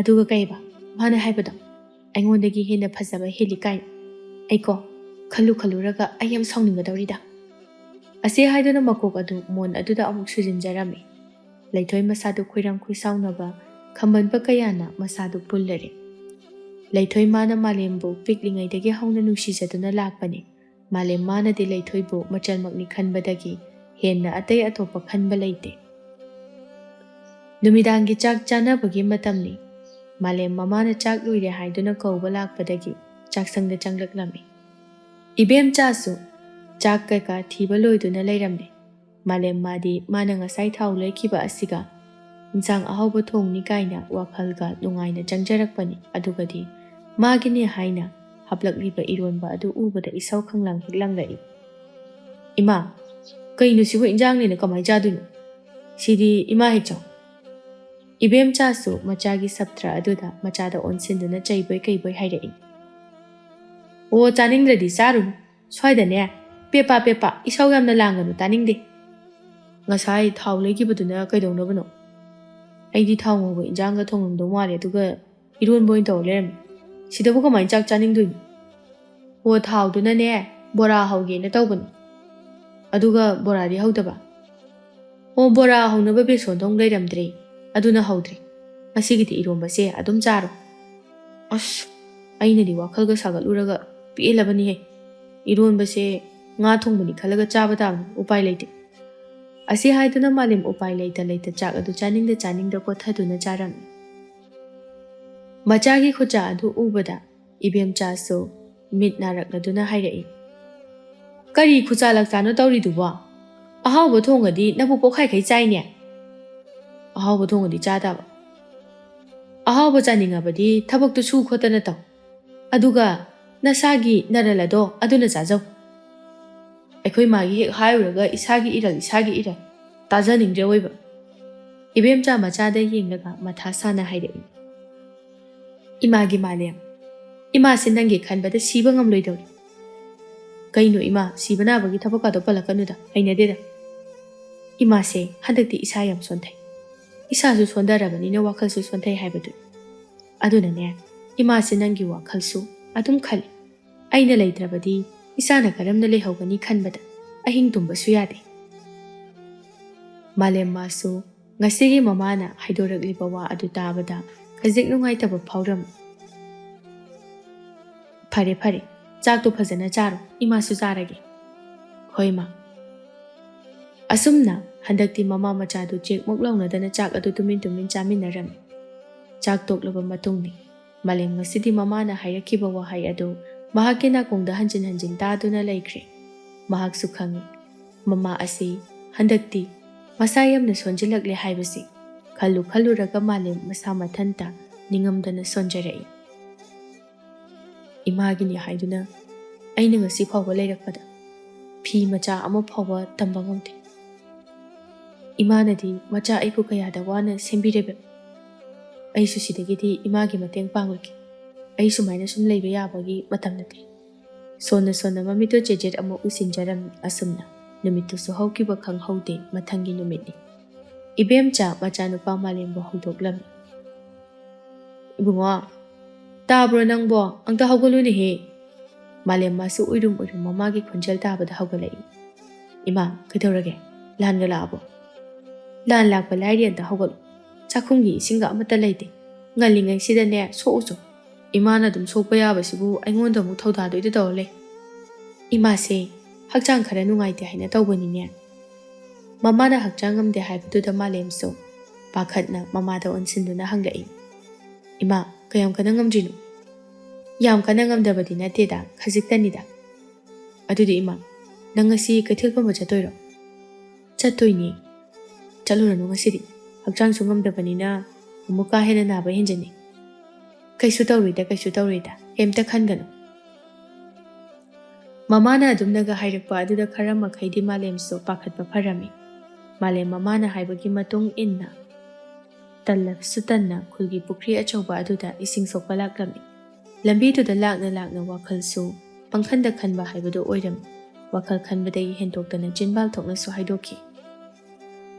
ꯑꯗꯨꯒ ꯀꯩꯕ ꯃꯥꯅ ꯍꯥꯏꯕꯗꯣ ꯑꯩꯉꯣꯟꯗꯒꯤ ꯍꯦꯟꯅ ꯐꯖꯕ ꯍꯦꯜꯂꯤ ꯀꯥꯏꯅ ꯑꯩꯀꯣ ꯈꯜꯂꯨꯔꯒ ꯑꯩ ꯌꯥꯝ ꯁꯥꯎꯅꯤꯡꯒꯗꯧꯔꯤꯗ ꯑꯁꯤ ꯍꯥꯏꯗꯨꯅ ꯃꯀꯣꯛ ꯑꯗꯨ ꯃꯣꯟ ꯑꯗꯨꯗ ꯑꯃꯨꯛ ꯁꯨꯖꯤꯟꯖꯔꯝꯃꯤ ꯂꯩꯊꯣꯏ ꯃꯁꯥꯗꯨ ꯈꯣꯏꯔꯥꯡ ꯈꯣꯏꯁꯥꯎꯅꯕ ꯈꯝꯕꯟꯕ ꯀꯌꯥꯅ ꯃꯁꯥꯗꯨ ꯄꯨꯜꯂꯔꯦ ꯂꯩꯊꯣꯏ ꯃꯥꯅ ꯃꯥꯂꯦꯝꯕꯨ ꯄꯤꯛꯂꯤꯉꯩꯗꯒꯤ ꯍꯧꯅ ꯅꯨꯡꯁꯤꯖꯗꯨꯅ ꯂꯥꯛꯄꯅꯤ ꯃꯥꯂꯦꯝ ꯃꯥꯅꯗꯤ ꯂꯩꯊꯣꯏꯕꯨ ꯃꯆꯜꯃꯛꯅꯤ ꯈꯟꯕꯗꯒꯤ ꯍꯦꯟꯅ ꯑꯇꯩ ꯑꯇꯣꯞꯄ ꯈꯟꯕ ꯂꯩꯇꯦ ꯅꯨꯃꯤꯗꯥꯡꯒꯤ ꯆꯥꯛ ꯆꯥꯅꯕꯒꯤ ꯃꯇꯝꯅꯤ ꯃꯥꯂꯦꯝ ꯃꯃꯥꯅ ꯆꯥꯛ ꯂꯣꯏꯔꯦ ꯍꯥꯏꯗꯨꯅ ꯀꯧꯕ ꯂꯥꯛꯄꯗꯒꯤ ꯆꯥꯛꯁꯪꯗ ꯆꯪꯂꯛꯂꯝꯃꯤ ꯏꯕꯦꯝꯆꯥꯁꯨ ꯆꯥꯛ ꯀꯩꯀꯥ ꯊꯤꯕ ꯂꯣꯏꯗꯨꯅ ꯂꯩꯔꯝꯃꯤ ꯃꯥꯂꯦꯝ ꯃꯥꯗꯤ ꯃꯥꯅ ꯉꯁꯥꯏ ꯊꯥꯎ ꯂꯩꯈꯤꯕ ꯑꯁꯤꯒ ꯏꯟꯁꯥꯡ ꯑꯍꯥꯎꯕ ꯊꯣꯡꯅꯤ ꯀꯥꯏꯅ ꯋꯥꯈꯜꯒ ꯅꯨꯡꯉꯥꯏꯅ ꯆꯪꯖꯔꯛꯄꯅꯤ ꯑꯗꯨꯒꯗꯤ ꯃꯥꯒꯤꯅꯦ ꯍꯥꯏꯅ ꯍꯥꯞꯂꯛꯂꯤꯕ ꯏꯔꯣꯟꯕ ꯑꯗꯨ ꯎꯕꯗ ꯏꯁꯧ ꯈꯪꯂꯥꯡ ꯍꯦꯛ ꯂꯥꯡꯂꯛꯏ ꯏꯃꯥ ꯀꯩꯅꯣ ꯁꯤꯕꯨ ꯏꯟꯖꯥꯡꯅꯦꯅ ꯀꯃꯥꯏ ꯆꯥꯗꯣꯏꯅꯣ ꯁꯤꯗꯤ ꯏꯃꯥ ꯍꯦꯛ ꯆꯥꯎ ꯏꯕꯦꯝꯆꯥꯁꯨ ꯃꯆꯥꯒꯤ ꯁꯞꯇ꯭ꯔ ꯑꯗꯨꯗ ꯃꯆꯥꯗ ꯑꯣꯟꯁꯤꯟꯗꯨꯅ ꯆꯩꯕꯣꯏ ꯀꯩꯕꯣꯏ ꯍꯥꯏꯔꯛꯏ ꯑꯣ ꯆꯥꯅꯤꯡꯗ꯭ꯔꯗꯤ ꯆꯥꯔꯨꯅꯨ ꯁ꯭ꯋꯥꯏꯗꯅꯦ ꯄꯦꯄꯥ ꯏꯁꯧ ꯌꯥꯝꯅ ꯂꯥꯡꯒꯅꯨ ꯇꯥꯅꯤꯡꯗꯦ ꯉꯁꯥꯏ ꯊꯥꯎ ꯂꯩꯈꯤꯕꯗꯨꯅ ꯀꯩꯗꯧꯅꯕꯅꯣ ꯑꯩꯗꯤ ꯊꯥꯎ ꯉꯧꯕ ꯏꯟꯖꯥꯡꯒ ꯊꯣꯡꯉꯝꯗꯧ ꯃꯥꯜꯂꯦ ꯑꯗꯨꯒ ꯏꯔꯣꯟꯕ ꯑꯣꯏꯅ ꯇꯧꯔ ꯂꯩꯔꯝꯃꯤ ꯁꯤꯗꯕꯨ ꯀꯃꯥꯏꯅ ꯆꯥꯛ ꯆꯥꯅꯤꯡꯗꯣꯏꯅꯣ ꯑꯣ ꯊꯥꯎꯗꯨꯅꯅꯦ ꯕꯣꯔꯥ ꯍꯧꯒꯦꯅ ꯇꯧꯕꯅꯤ ꯑꯗꯨꯒ ꯕꯣꯔꯥꯗꯤ ꯍꯧꯗꯕ ꯑꯣ ꯕꯣꯔꯥ ꯍꯧꯅꯕ ꯕꯦꯁꯣꯟꯗꯣ ꯂꯩꯔꯝꯗ꯭ꯔꯦ ꯑꯗꯨꯅ ꯍꯧꯗ꯭ꯔꯤ ꯉꯁꯤꯒꯤꯗꯤ ꯏꯔꯣꯝꯕꯁꯦ ꯑꯗꯨꯝ ꯆꯥꯔꯣ ꯑꯁ ꯑꯩꯅꯗꯤ ꯋꯥꯈꯜꯒ ꯁꯥꯒꯠꯂꯨꯔꯒ ꯄꯦꯜꯂꯕꯅꯤꯍꯦ ꯏꯔꯣꯟꯕꯁꯦ ꯉꯥ ꯊꯣꯡꯕꯅꯤ ꯈꯜꯂꯒ ꯆꯥꯕ ꯇꯥꯕꯅꯤ ꯎꯄꯥꯏ ꯂꯩꯇꯦ ꯑꯁꯤ ꯍꯥꯏꯗꯨꯅ ꯃꯥꯂꯦꯝ ꯎꯄꯥꯏ ꯂꯩꯇ ꯆꯥꯛ ꯑꯗꯨ ꯆꯥꯅꯤꯡꯗ ꯀꯣꯊꯗꯨꯅ ꯆꯥꯔꯝꯃꯤ ꯃꯆꯥꯒꯤ ꯈꯨꯠꯆꯥ ꯑꯗꯨ ꯎꯕꯗ ꯏꯕꯦꯝꯆꯥꯁꯨ ꯃꯤꯠ ꯅꯥꯔꯛꯂꯗꯨꯅ ꯍꯥꯏꯔꯛꯏ ꯀꯔꯤ ꯈꯨꯠꯆꯥ ꯂꯛꯆꯥꯅꯣ ꯇꯧꯔꯤꯗꯨꯕꯣ ꯑꯍꯥꯎꯕ ꯊꯣꯡꯉꯗꯤ ꯅꯕꯨ ꯄꯣꯛꯈꯥꯏꯈꯩ ꯆꯥꯏꯅꯦ ꯑꯍꯥꯎꯕ ꯊꯣꯡꯉꯗꯤ ꯆꯥꯗꯕ ꯑꯍꯥꯎꯕ ꯆꯥꯅꯤꯡꯉꯕꯗꯤ ꯊꯕꯛꯇꯨ ꯁꯨ ꯈꯣꯠꯇꯅ ꯇꯧ ꯑꯗꯨꯒ ꯅꯁꯥꯒꯤ ꯅꯔꯜ ꯑꯗꯣ ꯑꯗꯨꯅ ꯆꯥꯖꯧ ꯑꯩꯈꯣꯏ ꯃꯥꯒꯤ ꯍꯦꯛ ꯍꯥꯏꯔꯨꯔꯒ ꯏꯁꯥꯒꯤ ꯏꯔꯜ ꯇꯥꯖꯅꯤꯡꯗ꯭ꯔꯦ ꯑꯣꯏꯕ ꯏꯕꯦꯝꯆꯥ ꯃꯆꯥꯗ ꯌꯦꯡꯂꯒ ꯃꯊꯥ ꯁꯥꯅ ꯍꯥꯏꯔꯛꯏ ꯏꯃꯥꯒꯤ ꯃꯥꯂꯦꯝ ꯏꯃꯥꯁꯦ ꯅꯪꯒꯤ ꯈꯟꯕꯗ ꯁꯤꯕ ꯉꯝꯂꯣꯏꯗꯧꯔꯤ ꯀꯩꯅꯣ ꯏꯃꯥ ꯁꯤꯕ ꯅꯥꯕꯒꯤ ꯊꯕꯛꯀꯗꯣ ꯄꯜꯂꯛꯀꯅꯨꯗ ꯍꯩꯅꯗꯦꯗ ꯏꯃꯥꯁꯦ ꯍꯟꯗꯛꯇꯤ ꯏꯁꯥ ꯌꯥꯝ ꯁꯣꯟꯊꯩ ꯏꯁꯥꯁꯨ ꯁꯣꯟꯊꯔꯕꯅꯤꯅ ꯋꯥꯈꯜꯁꯨ ꯁꯣꯟꯊꯩ ꯍꯥꯏꯕꯗꯨ ꯑꯗꯨꯅꯅꯦ ꯏꯃꯥꯁꯦ ꯅꯪꯒꯤ ꯋꯥꯈꯜꯁꯨ ꯑꯗꯨꯝ ꯈꯜꯂꯤ ꯑꯩꯅ ꯂꯩꯇ꯭ꯔꯕꯗꯤ ꯏꯁꯥꯅ ꯀꯔꯝꯅ ꯂꯩꯍꯧꯒꯅꯤ ꯈꯟꯕꯗ ꯑꯍꯤꯡ ꯇꯨꯝꯕꯁꯨ ꯌꯥꯗꯦ ꯃꯥꯂꯦꯝ ꯃꯥꯁꯨ ꯉꯁꯤꯒꯤ ꯃꯃꯥꯅ ꯍꯥꯏꯗꯣꯔꯛꯂꯤꯕ ꯋꯥ ꯑꯗꯨ ꯇꯥꯕꯗ ꯈꯖꯤꯛ ꯅꯨꯡꯉꯥꯏꯇꯕ ꯐꯥꯎꯔꯝꯃꯤ ꯐꯔꯦ ꯆꯥꯛꯇꯣ ꯐꯖꯅ ꯆꯥꯔꯣ ꯏꯃꯥꯁꯨ ꯆꯥꯔꯒꯦ ꯍꯣꯏ ꯃꯥ ꯑꯁꯨꯝꯅ ꯍꯟꯗꯛꯇꯤ ꯃꯃꯥ ꯃꯆꯥꯗꯨ ꯆꯦꯛꯃꯨꯛ ꯂꯧꯅꯗꯅ ꯆꯥꯛ ꯑꯗꯨ ꯇꯨꯃꯤꯟ ꯆꯥꯃꯤꯟꯅꯔꯝꯃꯤ ꯆꯥꯛ ꯇꯣꯛꯂꯕ ꯃꯇꯨꯡꯅꯤ ꯃꯥꯂꯦꯝ ꯉꯁꯤꯗꯤ ꯃꯃꯥꯅ ꯍꯥꯏꯔꯛꯈꯤꯕ ꯋꯥꯍꯩ ꯑꯗꯨ ꯃꯍꯥꯛꯀꯤ ꯅꯥꯀꯣꯡꯗ ꯍꯟꯖꯤꯟ ꯇꯥꯗꯨꯅ ꯂꯩꯈ꯭ꯔꯦ ꯃꯍꯥꯛꯁꯨ ꯈꯪꯏ ꯃꯃꯥ ꯑꯁꯤ ꯍꯟꯗꯛꯇꯤ ꯃꯁꯥ ꯌꯥꯝꯅ ꯁꯣꯟꯖꯤꯜꯂꯛꯂꯦ ꯍꯥꯏꯕꯁꯤ ꯈꯜꯂꯨꯔꯒ ꯃꯥꯂꯦꯝ ꯃꯁꯥ ꯃꯊꯟꯇ ꯅꯤꯡꯉꯝꯗꯅ ꯁꯣꯟꯖꯔꯛꯏ ꯏꯃꯥꯒꯤꯅꯤ ꯍꯥꯏꯗꯨꯅ ꯑꯩꯅ ꯉꯁꯤ ꯐꯥꯎꯕ ꯂꯩꯔꯛꯄꯗ ꯐꯤ ꯃꯆꯥ ꯑꯃ ꯐꯥꯎꯕ ꯇꯝꯕ ꯉꯝꯗꯦ꯫ ꯏꯃꯥꯅꯗꯤ ꯃꯆꯥ ꯑꯩꯕꯨ ꯀꯌꯥꯗ ꯋꯥꯅ ꯁꯦꯝꯕꯤꯔꯤꯕ꯫ ꯑꯩꯁꯨ ꯁꯤꯗꯒꯤꯗꯤ ꯏꯃꯥꯒꯤ ꯃꯇꯦꯡ ꯄꯥꯡꯂꯒꯦ꯫ ꯑꯩ ꯁꯨꯃꯥꯏꯅ ꯁꯨꯝ ꯂꯩꯕ ꯌꯥꯕꯒꯤ ꯃꯇꯝ ꯅꯠꯇꯦ꯫ ꯁꯣꯟꯅ ꯁꯣꯟꯅ ꯃꯃꯤꯠꯇꯨ ꯆꯦꯖꯦꯠ ꯑꯃ ꯎꯏꯁꯤꯟꯖꯔꯝꯃꯤ꯫ ꯑꯁꯨꯝꯅ ꯅꯨꯃꯤꯠꯇꯨꯁꯨ ꯍꯧꯈꯤꯕ ꯈꯪꯍꯧꯗꯦ꯫ ꯃꯊꯪꯒꯤ ꯅꯨꯃꯤꯠꯅꯤ꯫ ꯏꯕꯦꯝꯆꯥ ꯃꯆꯥꯅꯨꯄꯥ ꯃꯥꯂꯦꯝꯕꯨ ꯍꯧꯗꯣꯛꯂꯝꯃꯤ꯫ ꯏꯕꯨꯡꯉꯣ, ꯇꯥꯕ꯭ꯔꯣ ꯅꯪꯕꯣ? ꯑꯝꯇ ꯍꯧꯒꯠꯂꯨꯅꯦꯍꯦ꯫ ꯃꯥꯂꯦꯝ ꯃꯥꯁꯨ ꯎꯏꯔꯨꯝ ꯎꯏꯔꯨꯝ ꯃꯃꯥꯒꯤ ꯈꯣꯟꯖꯦꯜ ꯇꯥꯕꯗ ꯍꯧꯒꯠꯂꯛꯏ꯫ ꯏꯃꯥ, ꯀꯩꯗꯧꯔꯒꯦ? ꯂꯥꯟꯒ ꯂꯥꯛꯑꯕꯣ? ꯂꯥꯟ ꯂꯥꯛꯄ ꯂꯥꯏꯔꯤ, ꯑꯝꯇ ꯍꯧꯒꯠꯂꯨ꯫ ꯆꯥꯛꯈꯨꯝꯒꯤ ꯏꯁꯤꯡꯒ ꯑꯃꯠꯇ ꯂꯩꯇꯦ꯫ ꯉꯜꯂꯤꯉꯩꯁꯤꯗꯅꯦ ꯁꯣꯛꯎꯆꯣ꯫ ꯏꯃꯥꯅ ꯑꯗꯨꯝ ꯁꯣꯛꯄ ꯌꯥꯕꯁꯤꯕꯨ ꯑꯩꯉꯣꯟꯗ ꯑꯃꯨꯛ ꯊꯧꯗꯥꯗꯣꯏꯗ ꯇꯧꯔ ꯂꯩ꯫ ꯏꯃꯥꯁꯦ ꯍꯛꯆꯥꯡ ꯈꯔ ꯅꯨꯡꯉꯥꯏꯇꯦ ꯍꯥꯏꯅ ꯇꯧꯕꯅꯤꯅꯦ꯫ ꯃꯃꯥꯅ ꯍꯛꯆꯥꯡ ꯉꯝꯗꯦ ꯍꯥꯏꯕꯗꯨꯗ ꯃꯥꯂꯦꯝꯁꯨ ꯄꯥꯈꯠꯅ ꯃꯃꯥꯗ ꯑꯣꯟꯁꯤꯟꯗꯨꯅ ꯍꯪꯂꯛꯏ꯫ ꯏꯃꯥ, ꯀꯌꯥꯝ ꯀꯟꯅ ꯉꯝꯗ꯭ꯔꯤꯅꯣ? ꯌꯥꯝ ꯀꯟꯅ ꯉꯝꯗꯕꯗꯤ ꯅꯠꯇꯦꯗ, ꯈꯖꯤꯛꯇꯅꯤꯗ꯫ ꯑꯗꯨꯗꯤ ꯏꯃꯥ, ꯅꯪ ꯉꯁꯤ ꯀꯩꯊꯦꯜ ꯄꯨꯝꯕ ꯆꯠꯇꯣꯏꯔꯣ? ꯆꯠꯇꯣꯏꯅꯤ꯫ ꯆꯠꯂꯨꯔꯅꯨ ꯉꯁꯤꯗꯤ꯫ ꯍꯛꯆꯥꯡꯁꯨ ꯉꯝꯗꯕꯅꯤꯅ ꯑꯃꯨꯛ ꯀꯥ ꯍꯦꯟꯅ ꯅꯥꯕ ꯍꯦꯟꯖꯟꯅꯤ꯫ ꯀꯩꯁꯨ ꯇꯧꯔꯣꯏꯗ, ꯀꯩꯁꯨ ꯇꯧꯔꯣꯏꯗ, ꯀꯩꯝꯇ ꯈꯟꯒꯅꯨ꯫ ꯃꯃꯥꯅ ꯑꯗꯨꯝꯅꯒ ꯍꯥꯏꯔꯛꯄ ꯑꯗꯨꯗ ꯈꯔ ꯃꯈꯩꯗꯤ ꯃꯥꯂꯦꯝꯁꯨ ꯄꯥꯈꯠꯄ ꯐꯔꯝꯃꯤ꯫ ꯃꯥꯂꯦꯝ ꯃꯃꯥꯅ ꯍꯥꯏꯕꯒꯤ ꯃꯇꯨꯡ ꯏꯟꯅ ꯇꯜꯂꯕꯁꯨ ꯇꯟꯅ ꯈꯨꯜꯒꯤ ꯄꯨꯈ꯭ꯔꯤ ꯑꯆꯧꯕ ꯑꯗꯨꯗ ꯏꯁꯤꯡ ꯁꯣꯛꯄ ꯂꯥꯛꯂꯝꯃꯤ꯫ ꯂꯝꯕꯤꯗꯨꯗ ꯂꯥꯛꯅ ꯂꯥꯛꯅ ꯋꯥꯈꯜꯁꯨ ꯄꯪꯈꯟꯗ ꯈꯟꯕ ꯍꯥꯏꯕꯗꯨ ꯑꯣꯏꯔꯝꯃꯤ꯫ ꯋꯥꯈꯜ ꯈꯟꯕꯗꯒꯤ ꯍꯦꯟꯗꯣꯛꯇꯅ ꯆꯤꯟꯕꯥꯜ ꯊꯣꯛꯅꯁꯨ ꯍꯥꯏꯗꯣꯛꯈꯤ꯫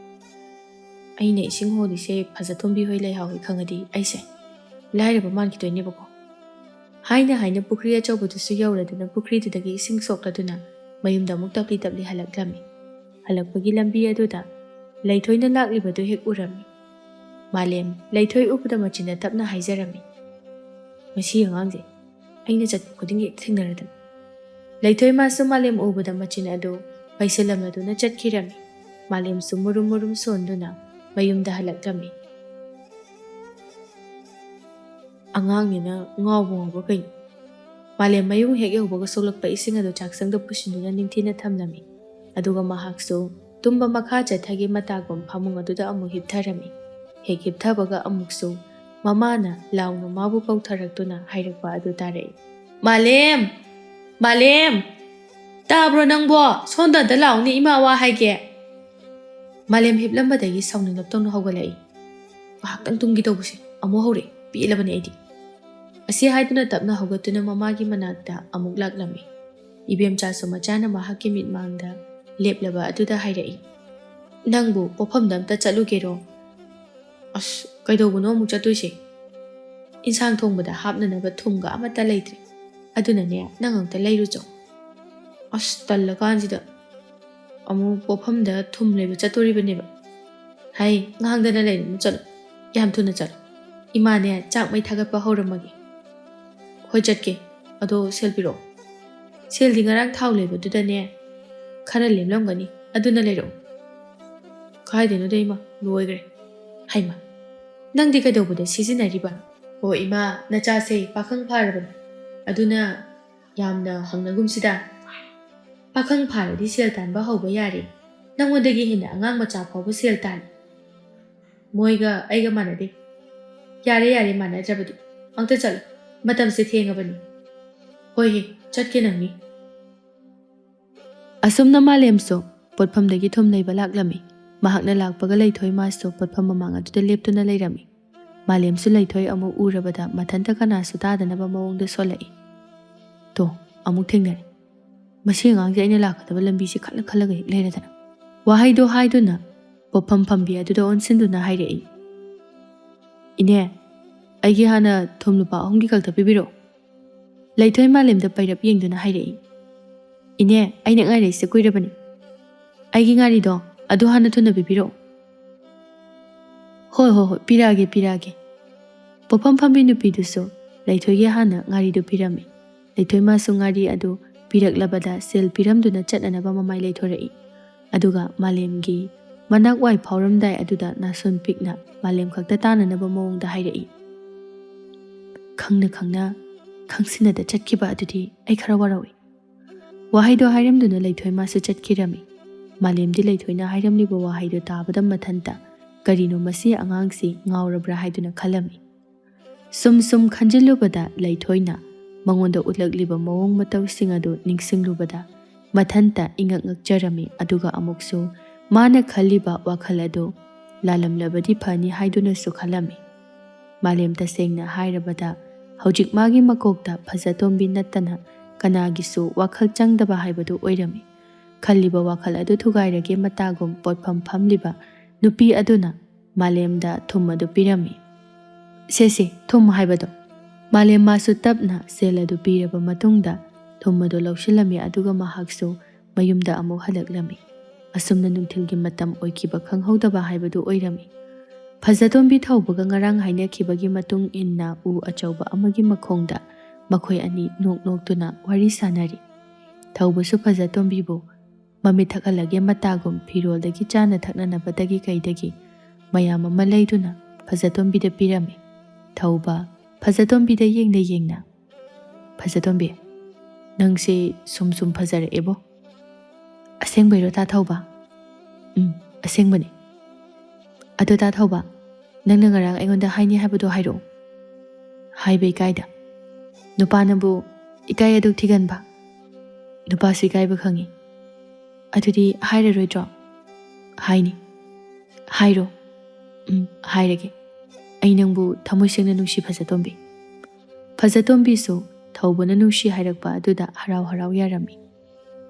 ꯑꯩꯅ ꯏꯁꯤꯡ ꯍꯣꯜꯂꯤꯁꯦ ꯐꯖꯊꯣꯝꯕꯤ ꯍꯣꯏ ꯂꯩꯍꯥꯎꯋꯤ ꯈꯪꯉꯗꯤ ꯑꯩꯁꯦ ꯂꯥꯏꯔꯕ ꯃꯥꯟꯈꯤꯗꯣꯏꯅꯦꯕꯀꯣ꯫ ꯍꯥꯏꯅ ꯍꯥꯏꯅ ꯄꯨꯈ꯭ꯔꯤ ꯑꯆꯧꯕꯗꯨꯁꯨ ꯌꯧꯔꯗꯨꯅ ꯄꯨꯈ꯭ꯔꯤꯗꯨꯗꯒꯤ ꯏꯁꯤꯡ ꯁꯣꯛꯂꯗꯨꯅ ꯃꯌꯨꯝꯗ ꯑꯃꯨꯛ ꯇꯞꯂꯤ ꯇꯞꯂꯤ ꯍꯜꯂꯛꯂꯝꯃꯤ꯫ ꯍꯜꯂꯛꯄꯒꯤ ꯂꯝꯕꯤ ꯑꯗꯨꯗ ꯂꯩꯊꯣꯏꯅ ꯂꯥꯛꯂꯤꯕꯗꯨ ꯍꯦꯛ ꯎꯔꯝꯃꯤ꯫ ꯃꯥꯂꯦꯝ ꯂꯩꯊꯣꯏ ꯎꯕꯗ ꯃꯆꯤꯟꯅ ꯇꯞꯅ ꯍꯥꯏꯖꯔꯝꯃꯤ꯫ ꯃꯁꯤ ꯑꯉꯥꯡꯁꯦ ꯑꯩꯅ ꯆꯠꯄ ꯈꯨꯗꯤꯡꯒꯤ ꯍꯦꯛ ꯊꯦꯡꯅꯔꯗꯅ꯫ ꯂꯩꯊꯣꯏ ꯃꯥꯁꯨ ꯃꯥꯂꯦꯝ ꯎꯕꯗ ꯃꯆꯤꯟ ꯑꯗꯨ ꯄꯩꯁꯤꯜꯂꯝꯂꯗꯨꯅ ꯆꯠꯈꯤꯔꯝꯃꯤ꯫ ꯃꯥꯂꯦꯝꯁꯨ ꯃꯨꯔꯨꯝ ꯃꯨꯔꯨꯝ ꯁꯣꯟꯗꯨꯅ ꯃꯌꯨꯝꯗ ꯍꯜꯂꯛꯂꯝꯃꯤ꯫ ꯑꯉꯥꯡꯅꯤꯅ ꯉꯥꯎꯕ ꯉꯥꯎꯕ ꯀꯩꯅꯣ? ꯃꯥꯂꯦꯝ ꯃꯌꯨꯝ ꯍꯦꯛ ꯌꯧꯕꯒ ꯁꯣꯛꯂꯛꯄ ꯏꯁꯤꯡ ꯑꯗꯨ ꯆꯥꯛꯁꯪꯗ ꯄꯨꯁꯤꯟꯗꯨꯅ ꯅꯤꯡꯊꯤꯅ ꯊꯝꯂꯝꯃꯤ꯫ ꯑꯗꯨꯒ ꯃꯍꯥꯛꯁꯨ ꯇꯨꯝꯕ ꯃꯈꯥ ꯆꯠꯊꯒꯤ ꯃꯇꯥꯒꯨꯝ ꯐꯃꯨꯡ ꯑꯗꯨꯗ ꯑꯃꯨꯛ ꯍꯤꯞꯊꯔꯝꯃꯤ꯫ ꯍꯦꯛ ꯍꯤꯞꯊꯕꯒ ꯑꯃꯨꯛꯁꯨ ꯃꯃꯥꯅ ꯂꯥꯎꯅ ꯃꯥꯕꯨ ꯀꯧꯊꯔꯛꯇꯨꯅ ꯍꯥꯏꯔꯛꯄ ꯑꯗꯨ ꯇꯥꯔꯛꯏ꯫ ꯃꯥꯂꯦꯝ! ꯃꯥꯂꯦꯝ! ꯇꯥꯕ꯭ꯔꯣ ꯅꯪꯕꯣ? ꯁꯣꯟꯗ ꯑꯝꯇ ꯂꯥꯎꯅꯦ, ꯏꯃꯥ ꯋꯥ ꯍꯥꯏꯒꯦ꯫ ꯃꯥꯂꯦꯝ ꯍꯤꯞꯂꯝꯕꯗꯒꯤ ꯁꯥꯎꯅꯤꯡꯂꯞ ꯇꯧꯅ ꯍꯧꯒꯠꯂꯛꯏ꯫ ꯉꯥꯏꯍꯥꯛꯇꯪ ꯇꯨꯝꯒꯦ ꯇꯧꯕꯁꯦ ꯑꯃꯨꯛ ꯍꯧꯔꯛꯏ, ꯄꯦꯜꯂꯕꯅꯤ ꯑꯩꯗꯤ꯫ ꯑꯁꯤ ꯍꯥꯏꯗꯨꯅ ꯇꯞꯅ ꯍꯧꯒꯠꯇꯨꯅ ꯃꯃꯥꯒꯤ ꯃꯅꯥꯛꯇ ꯑꯃꯨꯛ ꯂꯥꯛꯂꯝꯃꯤ꯫ ꯏꯕꯦꯝꯆꯥꯁꯨ ꯃꯆꯥꯅ ꯃꯍꯥꯛꯀꯤ ꯃꯤꯠꯃꯥꯡꯗ ꯂꯦꯞꯂꯕ ꯑꯗꯨꯗ ꯍꯥꯏꯔꯛꯏ꯫ ꯅꯪꯕꯨ ꯄꯣꯠꯐꯝꯗ ꯑꯝꯇ ꯆꯠꯂꯨꯒꯦꯔꯣ? ꯑꯁ, ꯀꯩꯗꯧꯕꯅꯣ ꯑꯃꯨꯛ ꯆꯠꯇꯣꯏꯁꯦ? ꯏꯟꯁꯥꯡ ꯊꯣꯡꯕꯗ ꯍꯥꯞꯅꯅꯕ ꯊꯨꯝꯒ ꯑꯃꯠꯇ ꯂꯩꯇ꯭ꯔꯦ꯫ ꯑꯗꯨꯅꯅꯦ ꯅꯪ ꯑꯝꯇ ꯂꯩꯔꯨꯆꯣ꯫ ꯑꯁ, ꯇꯜꯂꯀꯥꯟꯁꯤꯗ ꯑꯃꯨꯛ ꯄꯣꯠꯐꯝꯗ ꯊꯨꯝ ꯂꯩꯕ ꯆꯠꯇꯣꯔꯤꯕꯅꯦꯕ꯫ ꯍꯩ, ꯉꯥꯡꯗꯅ ꯂꯩꯔꯨꯅꯨ, ꯆꯠꯂꯣ, ꯌꯥꯝ ꯊꯨꯅ ꯆꯠꯂꯣ꯫ ꯏꯃꯥꯅꯦ ꯆꯥꯛ ꯃꯩ ꯊꯥꯒꯠꯄ ꯍꯧꯔꯝꯃꯒꯦ꯫ ꯍꯣꯏ ꯆꯠꯀꯦ, ꯑꯗꯣ ꯁꯦꯜ ꯄꯤꯔꯛꯑꯣ꯫ ꯁꯦꯜꯗꯤ ꯉꯔꯥꯡ ꯊꯥꯎ ꯂꯩꯕꯗꯨꯗꯅꯦ ꯈꯔ ꯂꯦꯝꯂꯝꯒꯅꯤ, ꯑꯗꯨꯅ ꯂꯩꯔꯛꯑꯣ꯫ ꯀꯥꯏꯗꯩꯅꯣꯗ ꯏꯃꯥ, ꯂꯣꯏꯈ꯭ꯔꯦ꯫ ꯍꯩꯃꯥ, ꯅꯪꯗꯤ ꯀꯩꯗꯧꯕꯗ ꯁꯤꯖꯤꯟꯅꯔꯤꯕ? ꯑꯣ ꯏꯃꯥ, ꯅꯆꯥꯁꯦ ꯄꯥꯈꯪ ꯐꯥꯔꯕꯅꯤ, ꯑꯗꯨꯅ ꯌꯥꯝꯅ ꯍꯪꯅꯒꯨꯝꯁꯤꯗ꯫ ꯄꯥꯈꯪ ꯐꯥꯔꯗꯤ ꯁꯦꯜ ꯇꯥꯟꯕ ꯍꯧꯕ ꯌꯥꯔꯦ꯫ ꯅꯪꯉꯣꯟꯗꯒꯤ ꯍꯦꯟꯅ ꯑꯉꯥꯡ ꯃꯆꯥ ꯐꯥꯎꯕ ꯁꯦꯜ ꯇꯥꯜꯂꯤ꯫ ꯃꯣꯏꯒ ꯑꯩꯒ ꯃꯥꯟꯅꯗꯦ꯫ ꯌꯥꯔꯦ ꯌꯥꯔꯦ, ꯃꯥꯟꯅꯗ꯭ꯔꯕꯗꯤ ꯑꯝꯇ ꯆꯠꯂꯣ, ꯃꯇꯝꯁꯦ ꯊꯦꯡꯉꯕꯅꯤ꯫ ꯍꯣꯏꯍꯦ, ꯆꯠꯀꯦ ꯅꯪꯅꯤ꯫ ꯑꯁꯨꯝꯅ ꯃꯥꯂꯦꯝꯁꯨ ꯄꯣꯠꯐꯝꯗꯒꯤ ꯊꯨꯝ ꯂꯩꯕ ꯂꯥꯛꯂꯝꯃꯤ꯫ ꯃꯍꯥꯛꯅ ꯂꯥꯛꯄꯒ ꯂꯩꯊꯣꯏ ꯃꯥꯁꯨ ꯄꯣꯠꯐꯝ ꯃꯃꯥꯡ ꯑꯗꯨꯗ ꯂꯦꯞꯇꯨꯅ ꯂꯩꯔꯝꯃꯤ꯫ ꯃꯥꯂꯦꯝꯁꯨ ꯂꯩꯊꯣꯏ ꯑꯃꯨꯛ ꯎꯔꯕꯗ ꯃꯊꯟꯇ ꯀꯅꯥꯁꯨ ꯇꯥꯗꯅꯕ ꯃꯑꯣꯡꯗ ꯁꯣꯜꯂꯛꯏ꯫ ꯇꯣ, ꯑꯃꯨꯛ ꯊꯦꯡꯅꯔꯦ꯫ ꯃꯁꯤ ꯑꯉꯥꯡꯁꯦ ꯑꯩꯅ ꯂꯥꯛꯀꯗꯕ ꯂꯝꯕꯤꯁꯦ ꯈꯜꯂ ꯈꯜꯂꯒ ꯍꯦꯛ ꯂꯩꯔꯗꯅ꯫ ꯋꯥꯍꯩꯗꯣ ꯍꯥꯏꯗꯨꯅ ꯄꯣꯠꯐꯝ ꯐꯝꯕꯤ ꯑꯗꯨꯗ ꯑꯣꯟꯁꯤꯟꯗꯨꯅ ꯍꯥꯏꯔꯛꯏ꯫ ꯏꯅꯦ, ꯑꯩꯒꯤ ꯍꯥꯟꯅ ꯊꯨꯝ ꯂꯨꯄꯥ 3ꯒꯤ ꯈꯛꯇ ꯄꯤꯕꯤꯔꯛꯑꯣ꯫ ꯂꯩꯊꯣꯏ ꯃꯥꯂꯦꯝꯗ ꯄꯩꯔꯞ ꯌꯦꯡꯗꯨꯅ ꯍꯥꯏꯔꯛꯏ꯫ ꯏꯅꯦ, ꯑꯩꯅ ꯉꯥꯏꯔꯛꯏꯁꯦ ꯀꯨꯏꯔꯕꯅꯤ꯫ ꯑꯩꯒꯤ ꯉꯥꯔꯤꯗꯣ ꯑꯗꯨ ꯍꯥꯟꯅ ꯊꯨꯅ ꯄꯤꯕꯤꯔꯛꯑꯣ꯫ ꯍꯣꯏ ꯍꯣꯏ ꯍꯣꯏ, ꯄꯤꯔꯛꯑꯒꯦ ꯄꯤꯔꯛꯑꯒꯦ꯫ ꯄꯣꯠꯐꯝ ꯐꯝꯕꯤ ꯅꯨꯄꯤꯗꯨꯁꯨ ꯂꯩꯊꯣꯏꯒꯤ ꯍꯥꯟꯅ ꯉꯥꯔꯤꯗꯨ ꯄꯤꯔꯝꯃꯤ꯫ ꯂꯩꯊꯣꯏ ꯃꯥꯁꯨ ꯉꯥꯔꯤ ꯑꯗꯨ ꯄꯤꯔꯛꯂꯕꯗ ꯁꯦꯜ ꯄꯤꯔꯝꯗꯨꯅ ꯆꯠꯅꯅꯕ ꯃꯃꯥꯏ ꯂꯩꯊꯣꯔꯛꯏ꯫ ꯑꯗꯨꯒ ꯃꯥꯂꯦꯝꯒꯤ ꯃꯅꯥꯛ ꯋꯥꯏ ꯐꯥꯎꯔꯝꯗꯥꯏ ꯑꯗꯨꯗ ꯅꯥꯁꯣꯟ ꯄꯤꯛꯅ ꯃꯥꯂꯦꯝ ꯈꯛꯇ ꯇꯥꯅꯅꯕ ꯃꯑꯣꯡꯗ ꯍꯥꯏꯔꯛꯏ꯫ ꯈꯪꯅ ꯈꯪꯅ ꯈꯪꯁꯤꯟꯅꯗ ꯆꯠꯈꯤꯕ ꯑꯗꯨꯗꯤ ꯑꯩ ꯈꯔ ꯋꯥꯔꯧꯏ꯫ ꯋꯥꯍꯩꯗꯣ ꯍꯥꯏꯔꯝꯗꯨꯅ ꯂꯩꯊꯣꯏ ꯃꯥꯁꯨ ꯆꯠꯈꯤꯔꯝꯃꯤ꯫ ꯃꯥꯂꯦꯝꯗꯤ ꯂꯩꯊꯣꯏꯅ ꯍꯥꯏꯔꯝꯂꯤꯕ ꯋꯥꯍꯩꯗꯣ ꯇꯥꯕꯗ ꯃꯊꯟꯇ ꯀꯔꯤꯅꯣ ꯃꯁꯤ ꯑꯉꯥꯡꯁꯤ ꯉꯥꯎꯔꯕ꯭ꯔꯥ ꯍꯥꯏꯗꯨꯅ ꯈꯜꯂꯝꯃꯤ꯫ ꯁꯨꯝ ꯁꯨꯝ ꯈꯟꯖꯤꯜꯂꯨꯕꯗ ꯂꯩꯊꯣꯏꯅ ꯃꯉꯣꯟꯗ ꯎꯠꯂꯛꯂꯤꯕ ꯃꯑꯣꯡ ꯃꯇꯧꯁꯤꯡ ꯑꯗꯨ ꯅꯤꯡꯁꯤꯡꯂꯨꯕꯗ ꯃꯊꯟꯇ ꯏꯉꯛ ꯉꯛꯆꯔꯝꯃꯤ ꯑꯗꯨꯒ ꯑꯃꯨꯛꯁꯨ ꯃꯥꯅ ꯈꯜꯂꯤꯕ ꯋꯥꯈꯜ ꯑꯗꯨ ꯂꯥꯜꯂꯝꯂꯕꯗꯤ ꯐꯅꯤ ꯍꯥꯏꯗꯨꯅꯁꯨ ꯈꯜꯂꯝꯃꯤ꯫ ꯃꯥꯂꯦꯝ ꯇꯁꯦꯡꯅ ꯍꯥꯏꯔꯕꯗ ꯍꯧꯖꯤꯛ ꯃꯥꯒꯤ ꯃꯀꯣꯛꯇ ꯐꯖꯇꯣꯝꯕꯤ ꯅꯠꯇꯅ ꯀꯅꯥꯒꯤꯁꯨ ꯋꯥꯈꯜ ꯆꯪꯗꯕ ꯍꯥꯏꯕꯗꯨ ꯑꯣꯏꯔꯝꯃꯤ꯫ ꯈꯜꯂꯤꯕ ꯋꯥꯈꯜ ꯑꯗꯨ ꯊꯨꯒꯥꯏꯔꯒꯦ ꯃꯇꯥꯒꯨꯝ ꯄꯣꯠꯐꯝ ꯐꯝꯂꯤꯕ ꯅꯨꯄꯤ ꯑꯗꯨꯅ ꯃꯥꯂꯦꯝꯗ ꯊꯨꯝ ꯑꯗꯨ ꯄꯤꯔꯝꯃꯤ꯫ ꯁꯦ ꯊꯨꯝ ꯍꯥꯏꯕꯗꯣ꯫ ꯃꯥꯂꯦꯝ ꯃꯥꯁꯨ ꯇꯞꯅ ꯁꯦꯜ ꯑꯗꯨ ꯄꯤꯔꯕ ꯃꯇꯨꯡꯗ ꯊꯨꯝ ꯑꯗꯨ ꯂꯧꯁꯤꯜꯂꯝꯃꯤ ꯑꯗꯨꯒ ꯃꯍꯥꯛꯁꯨ ꯃꯌꯨꯝꯗ ꯑꯃꯨꯛ ꯍꯜꯂꯛꯂꯝꯃꯤ꯫ ꯑꯁꯨꯝꯅ ꯅꯨꯡꯊꯤꯜꯒꯤ ꯃꯇꯝ ꯑꯣꯏꯈꯤꯕ ꯈꯪꯍꯧꯗꯕ ꯍꯥꯏꯕꯗꯨ ꯑꯣꯏꯔꯝꯃꯤ꯫ ꯐꯖꯇꯣꯝꯕꯤ ꯊꯧꯕꯒ ꯉꯔꯥꯡ ꯍꯥꯏꯅꯈꯤꯕꯒꯤ ꯃꯇꯨꯡ ꯏꯟꯅ ꯎ ꯑꯆꯧꯕ ꯑꯃꯒꯤ ꯃꯈꯣꯡꯗ ꯃꯈꯣꯏ ꯑꯅꯤ ꯅꯣꯛ ꯅꯣꯛꯇꯨꯅ ꯋꯥꯔꯤ ꯁꯥꯅꯔꯤ꯫ ꯊꯧꯕꯁꯨ ꯐꯖꯇꯣꯝꯕꯤꯕꯨ ꯃꯃꯤꯠ ꯊꯛꯍꯜꯂꯒꯦ ꯃꯇꯥꯒꯨꯝ ꯐꯤꯔꯣꯜꯗꯒꯤ ꯆꯥꯅ ꯊꯛꯅꯅꯕꯗꯒꯤ ꯀꯩꯗꯒꯤ ꯃꯌꯥꯝ ꯑꯃ ꯂꯩꯗꯨꯅ ꯐꯖꯇꯣꯝꯕꯤꯗ ꯄꯤꯔꯝꯃꯤ꯫ ꯊꯧꯕ ꯐꯖꯇꯣꯝꯕꯤꯗ ꯌꯦꯡꯅ ꯌꯦꯡꯅ, ꯐꯖꯇꯣꯝꯕꯤ, ꯅꯪꯁꯤ ꯁꯨꯝ ꯐꯖꯔꯛꯑꯦꯕꯣ꯫ ꯑꯁꯦꯡꯕꯩꯔꯣ ꯇꯥ ꯊꯧꯕ? ꯑꯁꯦꯡꯕꯅꯤ꯫ ꯑꯗꯣ ꯇꯥ ꯊꯧꯕ, ꯅꯪꯅ ꯉꯔꯥꯡ ꯑꯩꯉꯣꯟꯗ ꯍꯥꯏꯅꯤ ꯍꯥꯏꯕꯗꯣ ꯍꯥꯏꯔꯛꯑꯣ꯫ ꯍꯥꯏꯕ ꯏꯀꯥꯏꯗ? ꯅꯨꯄꯥꯅꯕꯨ ꯏꯀꯥꯏ ꯑꯗꯨꯛ ꯊꯤꯒꯟꯕ? ꯅꯨꯄꯥꯁꯨ ꯏꯀꯥꯏꯕ ꯈꯪꯉꯤ꯫ ꯑꯗꯨꯗꯤ ꯍꯥꯏꯔꯔꯣꯏꯗ꯭ꯔꯣ? ꯍꯥꯏꯅꯤ꯫ ꯍꯥꯏꯔꯣ꯫ ꯍꯥꯏꯔꯒꯦ꯫ ꯑꯩ ꯅꯪꯕꯨ ꯊꯃꯣꯏ ꯁꯦꯡꯅ ꯅꯨꯡꯁꯤ ꯐꯖꯇꯣꯝꯕꯤ꯫ ꯐꯖꯇꯣꯝꯕꯤꯁꯨ ꯊꯧꯕꯅ ꯅꯨꯡꯁꯤ ꯍꯥꯏꯔꯛꯄ ꯑꯗꯨꯗ ꯍꯔꯥꯎ ꯍꯔꯥꯎ ꯌꯥꯔꯝꯃꯤ꯫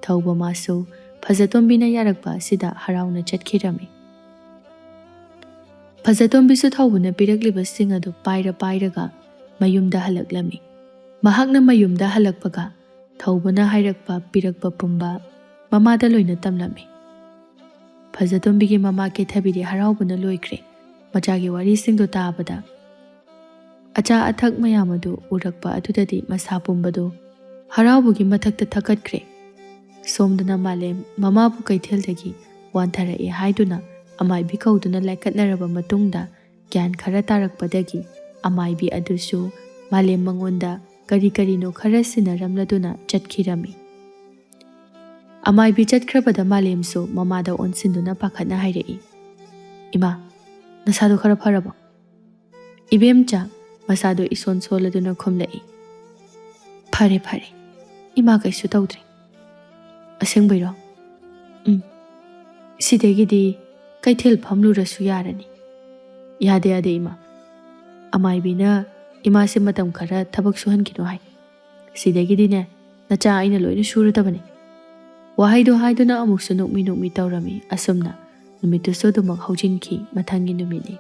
ꯊꯧꯕ ꯃꯥꯁꯨ ꯐꯖꯇꯣꯝꯕꯤꯅ ꯌꯥꯔꯛꯄ ꯑꯁꯤꯗ ꯍꯔꯥꯎꯅ ꯆꯠꯈꯤꯔꯝꯃꯤ꯫ ꯐꯖꯇꯣꯝꯕꯤꯁꯨ ꯊꯧꯕꯅ ꯄꯤꯔꯛꯂꯤꯕꯁꯤꯡ ꯑꯗꯨ ꯄꯥꯏꯔꯒ ꯃꯌꯨꯝꯗ ꯍꯜꯂꯛꯂꯝꯃꯤ꯫ ꯃꯍꯥꯛꯅ ꯃꯌꯨꯝꯗ ꯍꯜꯂꯛꯄꯒ ꯊꯧꯕꯅ ꯍꯥꯏꯔꯛꯄ ꯄꯤꯔꯛꯄ ꯄꯨꯝꯕ ꯃꯃꯥꯗ ꯂꯣꯏꯅ ꯇꯝꯂꯝꯃꯤ꯫ ꯐꯖꯇꯣꯝꯕꯤꯒꯤ ꯃꯃꯥ ꯀꯦꯊꯕꯤꯗꯤ ꯍꯔꯥꯎꯕꯅ ꯂꯣꯏꯈ꯭ꯔꯦ ꯃꯆꯥꯒꯤ ꯋꯥꯔꯤꯁꯤꯡꯗꯨ ꯇꯥꯕꯗ꯫ ꯑꯆꯥ ꯑꯊꯛ ꯃꯌꯥꯝ ꯑꯗꯨ ꯎꯔꯛꯄ ꯑꯗꯨꯗꯗꯤ ꯃꯁꯥ ꯄꯨꯝꯕꯗꯨ ꯍꯔꯥꯎꯕꯒꯤ ꯃꯊꯛꯇ ꯊꯀꯠꯈ꯭ꯔꯦ꯫ ꯁꯣꯝꯗꯅ ꯃꯥꯂꯦꯝ ꯃꯃꯥꯕꯨ ꯀꯩꯊꯦꯜꯗꯒꯤ ꯋꯥꯟꯊꯔꯛꯑꯦ ꯍꯥꯏꯗꯨꯅ ꯑꯃꯥꯏꯕꯤ ꯀꯧꯗꯨꯅ ꯂꯥꯏꯀꯠꯅꯔꯕ ꯃꯇꯨꯡꯗ ꯒ꯭ꯌꯥꯟ ꯈꯔ ꯇꯥꯔꯛꯄꯗꯒꯤ ꯑꯃꯥꯏꯕꯤ ꯑꯗꯨꯁꯨ ꯃꯥꯂꯦꯝ ꯃꯉꯣꯟꯗ ꯀꯔꯤ ꯀꯔꯤꯅꯣ ꯈꯔ ꯁꯤꯟꯅꯔꯝꯂꯗꯨꯅ ꯆꯠꯈꯤꯔꯝꯃꯤ꯫ ꯑꯃꯥꯏꯕꯤ ꯆꯠꯈ꯭ꯔꯕꯗ ꯃꯥꯂꯦꯝꯁꯨ ꯃꯃꯥꯗ ꯑꯣꯟꯁꯤꯟꯗꯨꯅ ꯄꯥꯈꯠꯅ ꯍꯥꯏꯔꯛꯏ, ꯏꯃꯥ, ꯅꯁꯥꯗꯣ ꯈꯔ ꯐꯔꯕꯣ? ꯏꯕꯦꯝꯆꯥ ꯃꯁꯥꯗꯣ ꯏꯁꯣꯟ ꯁꯣꯜꯂꯗꯨꯅ ꯈꯨꯝꯂꯛꯏ, ꯐꯔꯦ, ꯏꯃꯥ ꯀꯩꯁꯨ ꯇꯧꯗ꯭ꯔꯦ꯫ ꯑꯁꯦꯡꯕꯩꯔꯣ? ꯁꯤꯗꯒꯤꯗꯤ ꯀꯩꯊꯦꯜ ꯐꯝꯂꯨꯔꯁꯨ ꯌꯥꯔꯅꯤ꯫ ꯌꯥꯗꯦ ꯏꯃꯥ, ꯑꯃꯥꯏꯕꯤꯅ ꯏꯃꯥꯁꯦ ꯃꯇꯝ ꯈꯔ ꯊꯕꯛ ꯁꯨꯍꯟꯈꯤꯅꯣ ꯍꯥꯏ꯫ ꯁꯤꯗꯒꯤꯗꯤꯅꯦ ꯅꯆꯥ ꯑꯩꯅ ꯂꯣꯏꯅ ꯁꯨꯔꯗꯕꯅꯤ꯫ ꯋꯥꯍꯩꯗꯣ ꯍꯥꯏꯗꯨꯅ ꯑꯃꯨꯛꯁꯨ ꯅꯣꯛꯃꯤ ꯇꯧꯔꯝꯃꯤ꯫ ꯑꯁꯨꯝꯅ ꯅꯨꯃꯤꯠꯇꯨꯁꯨ ꯑꯗꯨꯃꯛ ꯍꯧꯖꯤꯟꯈꯤ꯫ ꯃꯊꯪꯒꯤ ꯅꯨꯃꯤꯠꯅꯤ꯫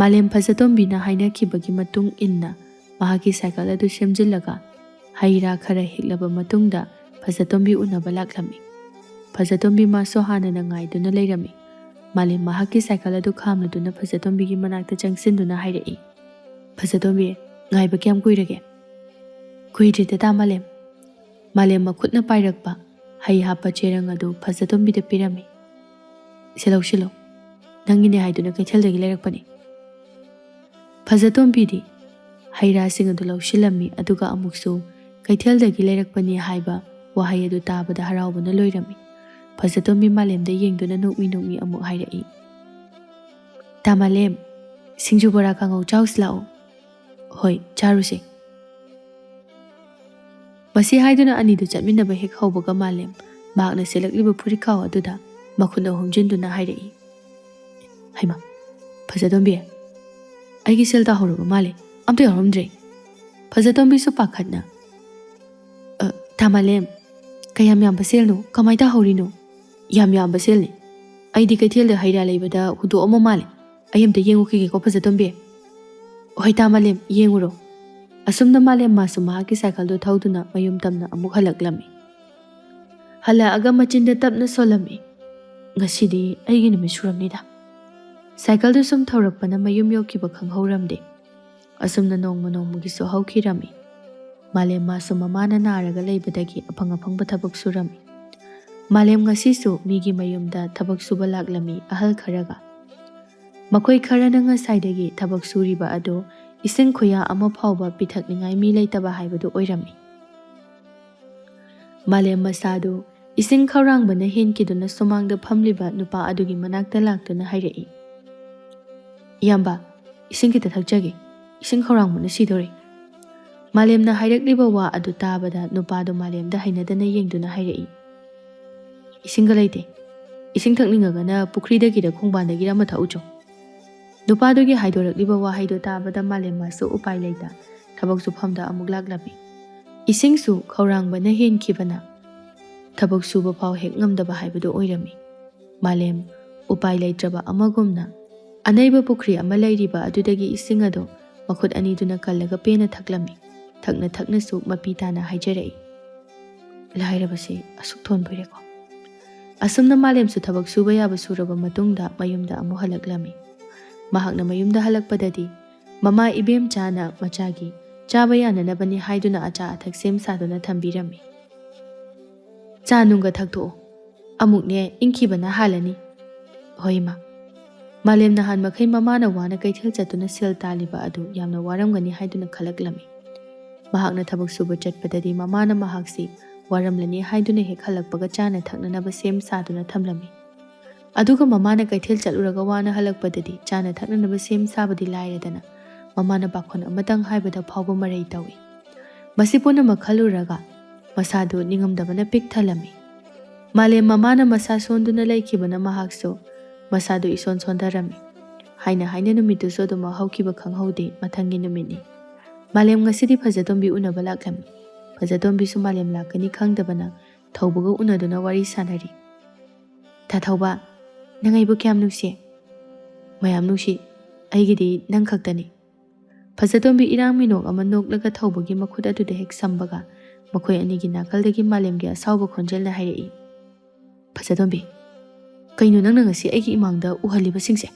ꯃꯥꯂꯦꯝ ꯐꯖꯇꯣꯝꯕꯤꯅ ꯍꯥꯏꯅꯈꯤꯕꯒꯤ ꯃꯇꯨꯡ ꯏꯟꯅ ꯃꯍꯥꯛꯀꯤ ꯁꯥꯏꯀꯜ ꯑꯗꯨ ꯁꯦꯝꯖꯤꯜꯂꯒ ꯍꯩ ꯔꯥ ꯈꯔ ꯍꯦꯛꯂꯕ ꯃꯇꯨꯡꯗ ꯐꯖꯇꯣꯝꯕꯤ ꯎꯅꯕ ꯂꯥꯛꯂꯝꯃꯤ꯫ ꯐꯖꯇꯣꯝꯕꯤ ꯃꯥꯁꯨ ꯍꯥꯟꯅꯅ ꯉꯥꯏꯗꯨꯅ ꯂꯩꯔꯝꯃꯤ꯫ ꯃꯥꯂꯦꯝ ꯃꯍꯥꯛꯀꯤ ꯁꯥꯏꯀꯜ ꯑꯗꯨ ꯈꯥꯝꯂꯗꯨꯅ ꯐꯖꯇꯣꯝꯕꯤꯒꯤ ꯃꯅꯥꯛꯇ ꯆꯪꯁꯤꯟꯗꯨꯅ ꯍꯥꯏꯔꯛꯏ, ꯐꯖꯇꯣꯝꯕꯤ, ꯉꯥꯏꯕ ꯀꯌꯥꯝ ꯀꯨꯏꯔꯒꯦ? ꯀꯨꯏꯗ꯭ꯔꯤꯗ ꯇꯥ ꯃꯥꯂꯦꯝ꯫ ꯃꯥꯂꯦꯝ ꯃꯈꯨꯠꯅ ꯄꯥꯏꯔꯛꯄ ꯍꯩ ꯍꯥꯞꯄ ꯆꯦꯔꯪ ꯑꯗꯨ ꯐꯖꯇꯣꯝꯕꯤꯗ ꯄꯤꯔꯝꯃꯤ꯫ ꯂꯧꯁꯤꯜꯂꯣ, ꯅꯪꯒꯤꯅꯦ ꯍꯥꯏꯗꯨꯅ ꯀꯩꯊꯦꯜꯗꯒꯤ ꯂꯩꯔꯛꯄꯅꯤ꯫ ꯐꯖꯇꯣꯝꯕꯤꯗꯤ ꯍꯩ ꯔꯥꯁꯤꯡ ꯑꯗꯨ ꯂꯧꯁꯤꯜꯂꯝꯃꯤ ꯑꯗꯨꯒ ꯑꯃꯨꯛꯁꯨ ꯀꯩꯊꯦꯜꯗꯒꯤ ꯂꯩꯔꯛꯄꯅꯤ ꯍꯥꯏꯕ ꯋꯥꯍꯩ ꯑꯗꯨ ꯇꯥꯕꯗ ꯍꯔꯥꯎꯕꯅ ꯂꯣꯏꯔꯝꯃꯤ꯫ ꯐꯖꯇꯣꯝꯕꯤ ꯃꯥꯂꯦꯝꯗ ꯌꯦꯡꯗꯨꯅ ꯅꯣꯛꯃꯤ ꯑꯃꯨꯛ ꯍꯥꯏꯔꯛꯏ, ꯇꯥ ꯃꯥꯂꯦꯝ, ꯁꯤꯡꯖꯨ ꯕꯣꯔꯥ ꯀꯥꯡꯉꯧ ꯆꯥꯎꯁꯤ ꯂꯥꯛꯑꯣ꯫ ꯍꯣꯏ, ꯆꯥꯔꯨꯁꯦ꯫ ꯃꯁꯤ ꯍꯥꯏꯗꯨꯅ ꯑꯅꯤꯗꯨ ꯆꯠꯃꯤꯟꯅꯕ ꯍꯦꯛ ꯍꯧꯕꯒ ꯃꯥꯂꯦꯝ ꯃꯍꯥꯛꯅ ꯁꯦꯠꯂꯛꯂꯤꯕ ꯐꯨꯔꯤꯠꯈꯥꯎ ꯑꯗꯨꯗ ꯃꯈꯨꯠꯅ ꯍꯨꯝꯖꯤꯟꯗꯨꯅ ꯍꯥꯏꯔꯛꯏ, ꯍꯩꯃꯥ, ꯐꯖꯇꯣꯝꯕꯤ, ꯑꯩꯒꯤ ꯁꯦꯜ ꯇꯥꯍꯧꯔꯕ ꯃꯥꯜꯂꯦ, ꯑꯝꯇ ꯌꯥꯎꯔꯝꯗ꯭ꯔꯦ꯫ ꯐꯖꯇꯣꯝꯕꯤꯁꯨ ꯄꯥꯈꯠꯅ, ꯇꯥ ꯃꯥꯂꯦꯝ, ꯀꯌꯥꯝ ꯌꯥꯝꯕ ꯁꯦꯜꯅꯣ? ꯀꯃꯥꯏꯅ ꯇꯥꯍꯧꯔꯤꯅꯣ? ꯌꯥꯝ ꯌꯥꯝꯕ ꯁꯦꯜꯅꯤ꯫ ꯑꯩꯗꯤ ꯀꯩꯊꯦꯜꯗ ꯍꯩ ꯔꯥ ꯂꯩꯕꯗ ꯍꯨꯟꯗꯣꯛꯑꯝꯃ ꯃꯥꯜꯂꯦ꯫ ꯑꯩ ꯑꯝꯇ ꯌꯦꯡꯉꯨꯈꯤꯒꯦꯀꯣ ꯐꯖꯇꯣꯝꯕꯤ꯫ ꯍꯣꯏ ꯇꯥ ꯃꯥꯂꯦꯝ, ꯌꯦꯡꯉꯨꯔꯣ꯫ ꯑꯁꯨꯝꯅ ꯃꯥꯂꯦꯝ ꯃꯥꯁꯨ ꯃꯍꯥꯛꯀꯤ ꯁꯥꯏꯀꯜꯗꯨ ꯊꯧꯗꯨꯅ ꯃꯌꯨꯝ ꯇꯝꯅ ꯑꯃꯨꯛ ꯍꯜꯂꯛꯂꯝꯃꯤ꯫ ꯍꯜꯂꯛꯑꯒ ꯃꯆꯤꯟꯗ ꯇꯞꯅ ꯁꯣꯜꯂꯝꯃꯤ, ꯉꯁꯤꯗꯤ ꯑꯩꯒꯤ ꯅꯨꯃꯤꯠ ꯁꯨꯔꯝꯅꯤꯗ꯫ ꯁꯥꯏꯀꯜꯗꯨ ꯁꯨꯝ ꯊꯧꯔꯛꯄꯅ ꯃꯌꯨꯝ ꯌꯧꯈꯤꯕ ꯈꯪꯍꯧꯔꯝꯗꯦ꯫ ꯑꯁꯨꯝꯅ ꯅꯣꯡꯃꯒꯤꯁꯨ ꯍꯧꯈꯤꯔꯝꯃꯤ꯫ ꯃꯥꯂꯦꯝ ꯃꯥꯁꯨ ꯃꯃꯥꯅ ꯅꯥꯔꯒ ꯂꯩꯕꯗꯒꯤ ꯑꯐꯪ ꯊꯕꯛ ꯁꯨꯔꯝꯃꯤ꯫ ꯃꯥꯂꯦꯝ ꯉꯁꯤꯁꯨ ꯃꯤꯒꯤ ꯃꯌꯨꯝꯗ ꯊꯕꯛ ꯁꯨꯕ ꯂꯥꯛꯂꯝꯃꯤ ꯑꯍꯜ ꯈꯔꯒ꯫ ꯃꯈꯣꯏ ꯈꯔꯅ ꯉꯁꯥꯏꯗꯒꯤ ꯊꯕꯛ ꯁꯨꯔꯤꯕ ꯑꯗꯨ ꯏꯁꯤꯡ ꯈꯨꯌꯥ ꯑꯃ ꯐꯥꯎꯕ ꯄꯤꯊꯛꯅꯤꯡꯉꯥই ꯃꯤ ꯂꯩꯇꯕ ꯍꯥꯏꯕꯗꯨ ꯑꯣꯏꯔꯝꯃꯤ꯫ ꯃꯥꯂꯦꯝ ꯃꯁꯥꯗꯨ ꯏꯁꯤꯡ ꯈꯧꯔꯥꯡꯕꯅ ꯍꯦꯟꯈꯤꯗꯨꯅ ꯁꯨꯃꯥꯡꯗ ꯐꯝꯂꯤꯕ ꯅꯨꯄꯥ ꯑꯗꯨꯒꯤ ꯃꯅꯥꯛꯇ ꯂꯥꯛꯇꯨꯅ ꯍꯥꯏꯔꯛꯏ, ꯏꯌꯥꯝꯕ, ꯏꯁꯤꯡ ꯈꯤꯇ ꯊꯛꯆꯒꯦ, ꯏꯁꯤꯡ ꯈꯧꯔꯥꯡꯕꯅ ꯁꯤꯗꯣꯔꯦ꯫ ꯃꯥꯂꯦꯝꯅ ꯍꯥꯏꯔꯛꯂꯤꯕ ꯋꯥ ꯑꯗꯨ ꯇꯥꯕꯗ ꯅꯨꯄꯥꯗꯨ ꯃꯥꯂꯦꯝꯗ ꯍꯩꯅꯗꯅ ꯌꯦꯡꯗꯨꯅ ꯍꯥꯏꯔꯛꯏ, Isingga leite. Ising thakningagana pukhridagida khongbandagida ama thaucho. Nupadugi haidorakliba wahaido tabada Malem masu upai leita. Thabak sufamda amuk laklabi. Ising su khaurangbana henkibana. Thabak suba pau hek ngamdaba haibado oirami. Malem upai leitraba amagumna. Anaiba pukhri ama leiriba adudagi ising ado makhut aniduna kallaga pena thaklami. Thakna su mapitana haijarai. Lairabasi asuk thon boireko. Asumna Malem su thabak suba yaba suraba matungda mayumda amu halaklami. Mahakna mayumda halakpadadi mama ibem chana machagi chaba yananabani haiduna acha athak sem saduna thambirami. Cha nunga thakto amukne ingkhibana halani. Hoima. Malem nahan makhai mama na wana kaithil chatuna sel taliba adu yamna waramgani haiduna khalaklami. Mahakna thabak suba chatpadadi mama na mahaksi waramlani haiduna hek halakpaga chana thaknanaba sem saduna thamlami. Aduga mama na kaithil chaluraga wana halakpadadi chana thaknanaba sem sabadi lairadana mama na bakhon amatang haibada phawba marai tawi. Masipuna makhaluraga masadu ningamdabana pik thalami. Malem mama na masa sonduna laikibana mahakso masadu ison sondarami. Haina numitu so duma haukiba khanghaude mathangi numini. Malem ngasidi phajatombi unaba laklami. Phajatombi su Malem lakani khangdabana thaubaga unaduna wari sanari. Ta thauba nangaibu kyam nusi? Mayam nusi aigidi nang khaktani. Phajatombi irang minok ama noklaga thaubagi makhut aduda hek sambaga makhoi anigi nakaldagi Malemgi asauba khonjelna hairai. Phajatombi kainu nang ngasi aigi imangda uhaliba singse.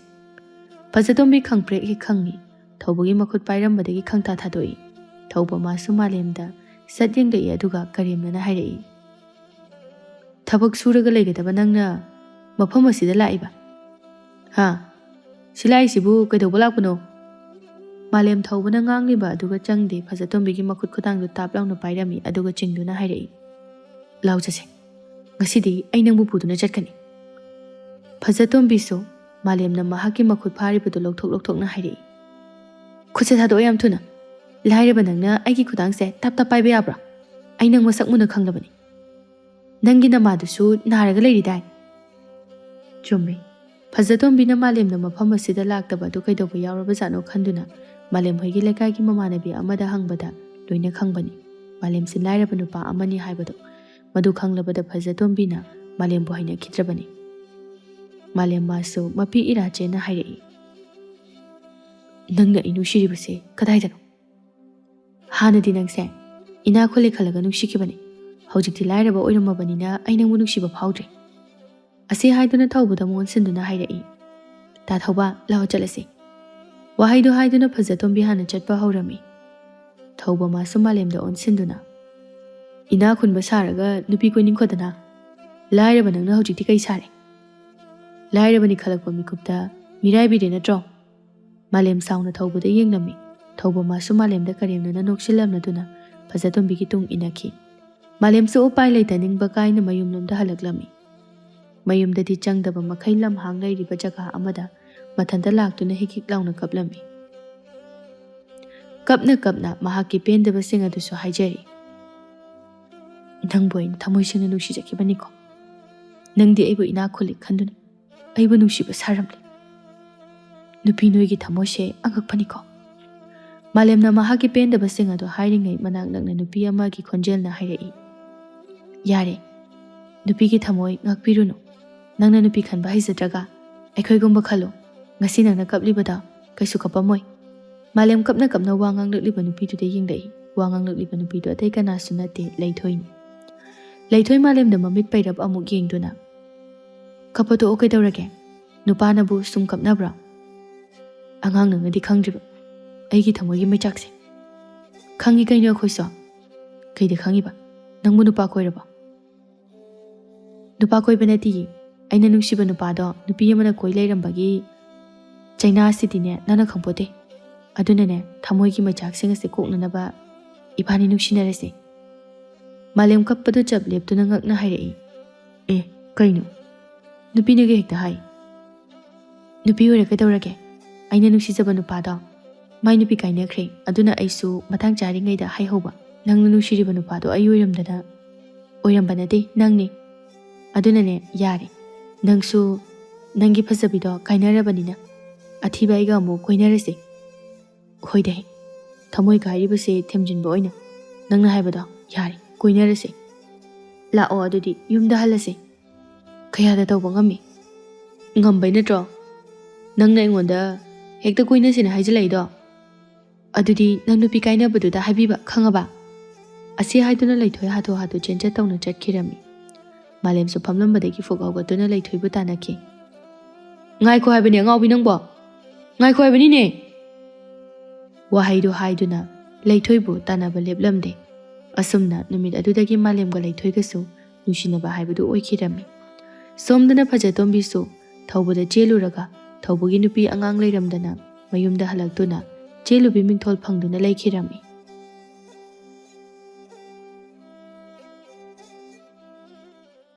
Phajatombi khangprek hi khangi thaubagi makhut pairambadagi khangta thadoi. Thauba masu Malemda satyengda i aduga karimna hairai. Thabak suraga laigadaba nangna mafam asida laiba. Ha silai sibu kaidauba lakpano. Malem thaubana ngangliba aduga changde Phajatombigi makhut khutangdu taplangna pairami aduga chingduna hairai. Lau chase ngasidi ai nangbu puduna chatkani. Phajatombi su Malemna mahaki makhut pharibadu lokthokna hairai. Khutse thado yam thuna. Lairaba nangna aigi khutangse tap paiba yabra. Ai nang masak muna khanglabani. Nangi namadusu naraga leiridai. Chummi. Phajatombina Malemna mafam asida laktaba adu kaidauba yauraba jano khanduna Malem hoigi lekaigi mamanabi amada hangbada loina khangbani. Malem sin lairaba nupa amani haibadu. Madu khanglabada Phajatombina Malem bu haina khitrabani. Malem masu mapi irache na hairai. Nangna inu shiribase kadaidano. Hanadi nangse ina khole khalaga nushikibani. Haujikti lairaba oiramabani ai nangbu nushiba phawdre. Ase haiduna thaubada monsinduna hairai. Ta thauba lao chalase. Wahaido haiduna Phajatombi hana chatpa haurami. Thauba masu Malemda onsinduna. Ina khunba saraga nupi koining khodana. Lairaba nangna haujikti kai sare. Lairaba ni khalakpa mikupta mirai bide natro. Malem sauna thaubada yengnami. Thauba masu Malemda karimna noksillamna duna Phajatombigi tung inaki. Malem su upai leita ningba kaina mayumnumda halaklami. Mayumdadi changdaba makhai lam hang lairiba jaga amada mathanda laktuna hikik launa kaplami. Kapna mahaki pendaba sing adusu haijari. Nangboin thamoi singna nusijakibani ko. Nangdi aibu ina kholi khanduna aibu nusiba saramli. Nupi noigi thamose angakpani ko. Malemna mahaki pendaba sing adu hairingai manak nakna nupi amagi khonjelna hairai. Yare nupigi thamoi ngakpirunu. Nangna nupi khanba haijadraga aikhoigumba khalo. Ngasi nangna kaplibada kaisu kapamoi. Malem kapna wangang lakliba nupi tu de yingdai. Wangang lakliba nupi tu atai kana sunate laithoini. Laithoi Malemda mamit pairab amuk yengduna. Kapato o kaidaurage. Nupana bu sum kapnabra. Angang nangna di khangdriba. Aigi thamoigi maichakse. Khangi kaino khoiso. Kaide khangiba. Nangbu nupa koiraba. Nupa koiba nati aina nungsiba nupado nupi yamana koi lairambagi China city ne nana khangpote. Aduna ne thamoigi machak sing ase koknanaba ibani nungsinarase. Malem kappadu chap leptuna ngakna hairai. Kaino nupi nege hekta hai. Nupi ore kaidaurage. Aina nungsijaba nupado mai nupi kainakre aduna aisu matang charingaida haihoba. Nangna nushiriba nupado ai oiramdana oiramba nate nangni. ꯑꯗꯨꯅꯅꯦ ꯌꯥꯔꯦ ꯅꯪꯁꯨ ꯅꯪꯒꯤ ꯐꯖꯕꯤꯗꯣ ꯀꯥꯏꯅꯔꯕꯅꯤꯅ ꯑꯊꯤꯕ ꯑꯩꯒ ꯑꯃꯨꯛ ꯀꯣꯏꯅꯔꯁꯤ ꯍꯣꯏꯗꯦ ꯊꯃꯣꯏ ꯀꯥꯏꯔꯤꯕꯁꯦ ꯊꯦꯝꯖꯤꯟꯕ ꯑꯣꯏꯅ ꯅꯪꯅ ꯍꯥꯏꯕꯗꯣ ꯌꯥꯔꯦ ꯀꯣꯏꯅꯔꯁꯤ ꯂꯥꯛꯑꯣ ꯑꯗꯨꯗꯤ ꯌꯨꯝꯗ ꯍꯜꯂꯁꯤ ꯀꯌꯥꯗ ꯇꯧꯕ ꯉꯝꯃꯤ ꯉꯝꯕꯩ ꯅꯠꯇ꯭ꯔꯣ ꯅꯪꯅ ꯑꯩꯉꯣꯟꯗ ꯍꯦꯛꯇ ꯀꯣꯏꯅꯁꯤꯅ ꯍꯥꯏꯖꯤꯜꯂꯛꯏꯗꯣ ꯑꯗꯨꯗꯤ ꯅꯪ ꯅꯨꯄꯤ ꯀꯥꯏꯅꯕꯗꯨꯗ ꯍꯥꯏꯕꯤꯕ ꯈꯪꯉꯕ ꯑꯁꯤ ꯍꯥꯏꯗꯨꯅ ꯂꯩꯊꯣꯏ ꯍꯥꯊꯨ ꯍꯥꯊꯨ ꯆꯦꯟꯆꯠ ꯇꯧꯅ ꯆꯠꯈꯤꯔꯝꯃꯤ ꯃꯥꯂꯦꯝꯁꯨ ꯐꯝꯂꯝꯕꯗꯒꯤ ꯐꯨꯛ ꯍꯧꯒꯠꯇꯨꯅ ꯂꯩꯊꯣꯏꯕꯨ ꯇꯥꯟꯅꯈꯤ ꯉꯥꯏꯈꯣ ꯍꯥꯏꯕꯅꯦ ꯑꯉꯥꯎꯕꯤ ꯅꯪꯕꯣ ꯉꯥꯏꯈꯣ ꯍꯥꯏꯕꯅꯤꯅꯦ ꯋꯥꯍꯩꯗꯨ ꯍꯥꯏꯗꯨꯅ ꯂꯩꯊꯣꯏꯕꯨ ꯇꯥꯟꯅꯕ ꯂꯦꯞꯂꯝꯗꯦ ꯑꯁꯨꯝꯅ ꯅꯨꯃꯤꯠ ꯑꯗꯨꯗꯒꯤ ꯃꯥꯂꯦꯝꯒ ꯂꯩꯊꯣꯏꯒꯁꯨ ꯅꯨꯡꯁꯤꯅꯕ ꯍꯥꯏꯕꯗꯨ ꯑꯣꯏꯈꯤꯔꯝꯃꯤ ꯁꯣꯝꯗꯅ ꯐꯖꯇꯣꯝꯕꯤꯁꯨ ꯊꯧꯕꯗ ꯆꯦꯜꯂꯨꯔꯒ ꯊꯧꯕꯒꯤ ꯅꯨꯄꯤ ꯑꯉꯥꯡ ꯂꯩꯔꯝꯗꯅ ꯃꯌꯨꯝꯗ ꯍꯜꯂꯛꯇꯨꯅ ꯆꯦꯜꯂꯨꯕꯤ ꯃꯤꯡꯊꯣꯜ ꯐꯪꯗꯨꯅ ꯂꯩꯈꯤꯔꯝꯃꯤ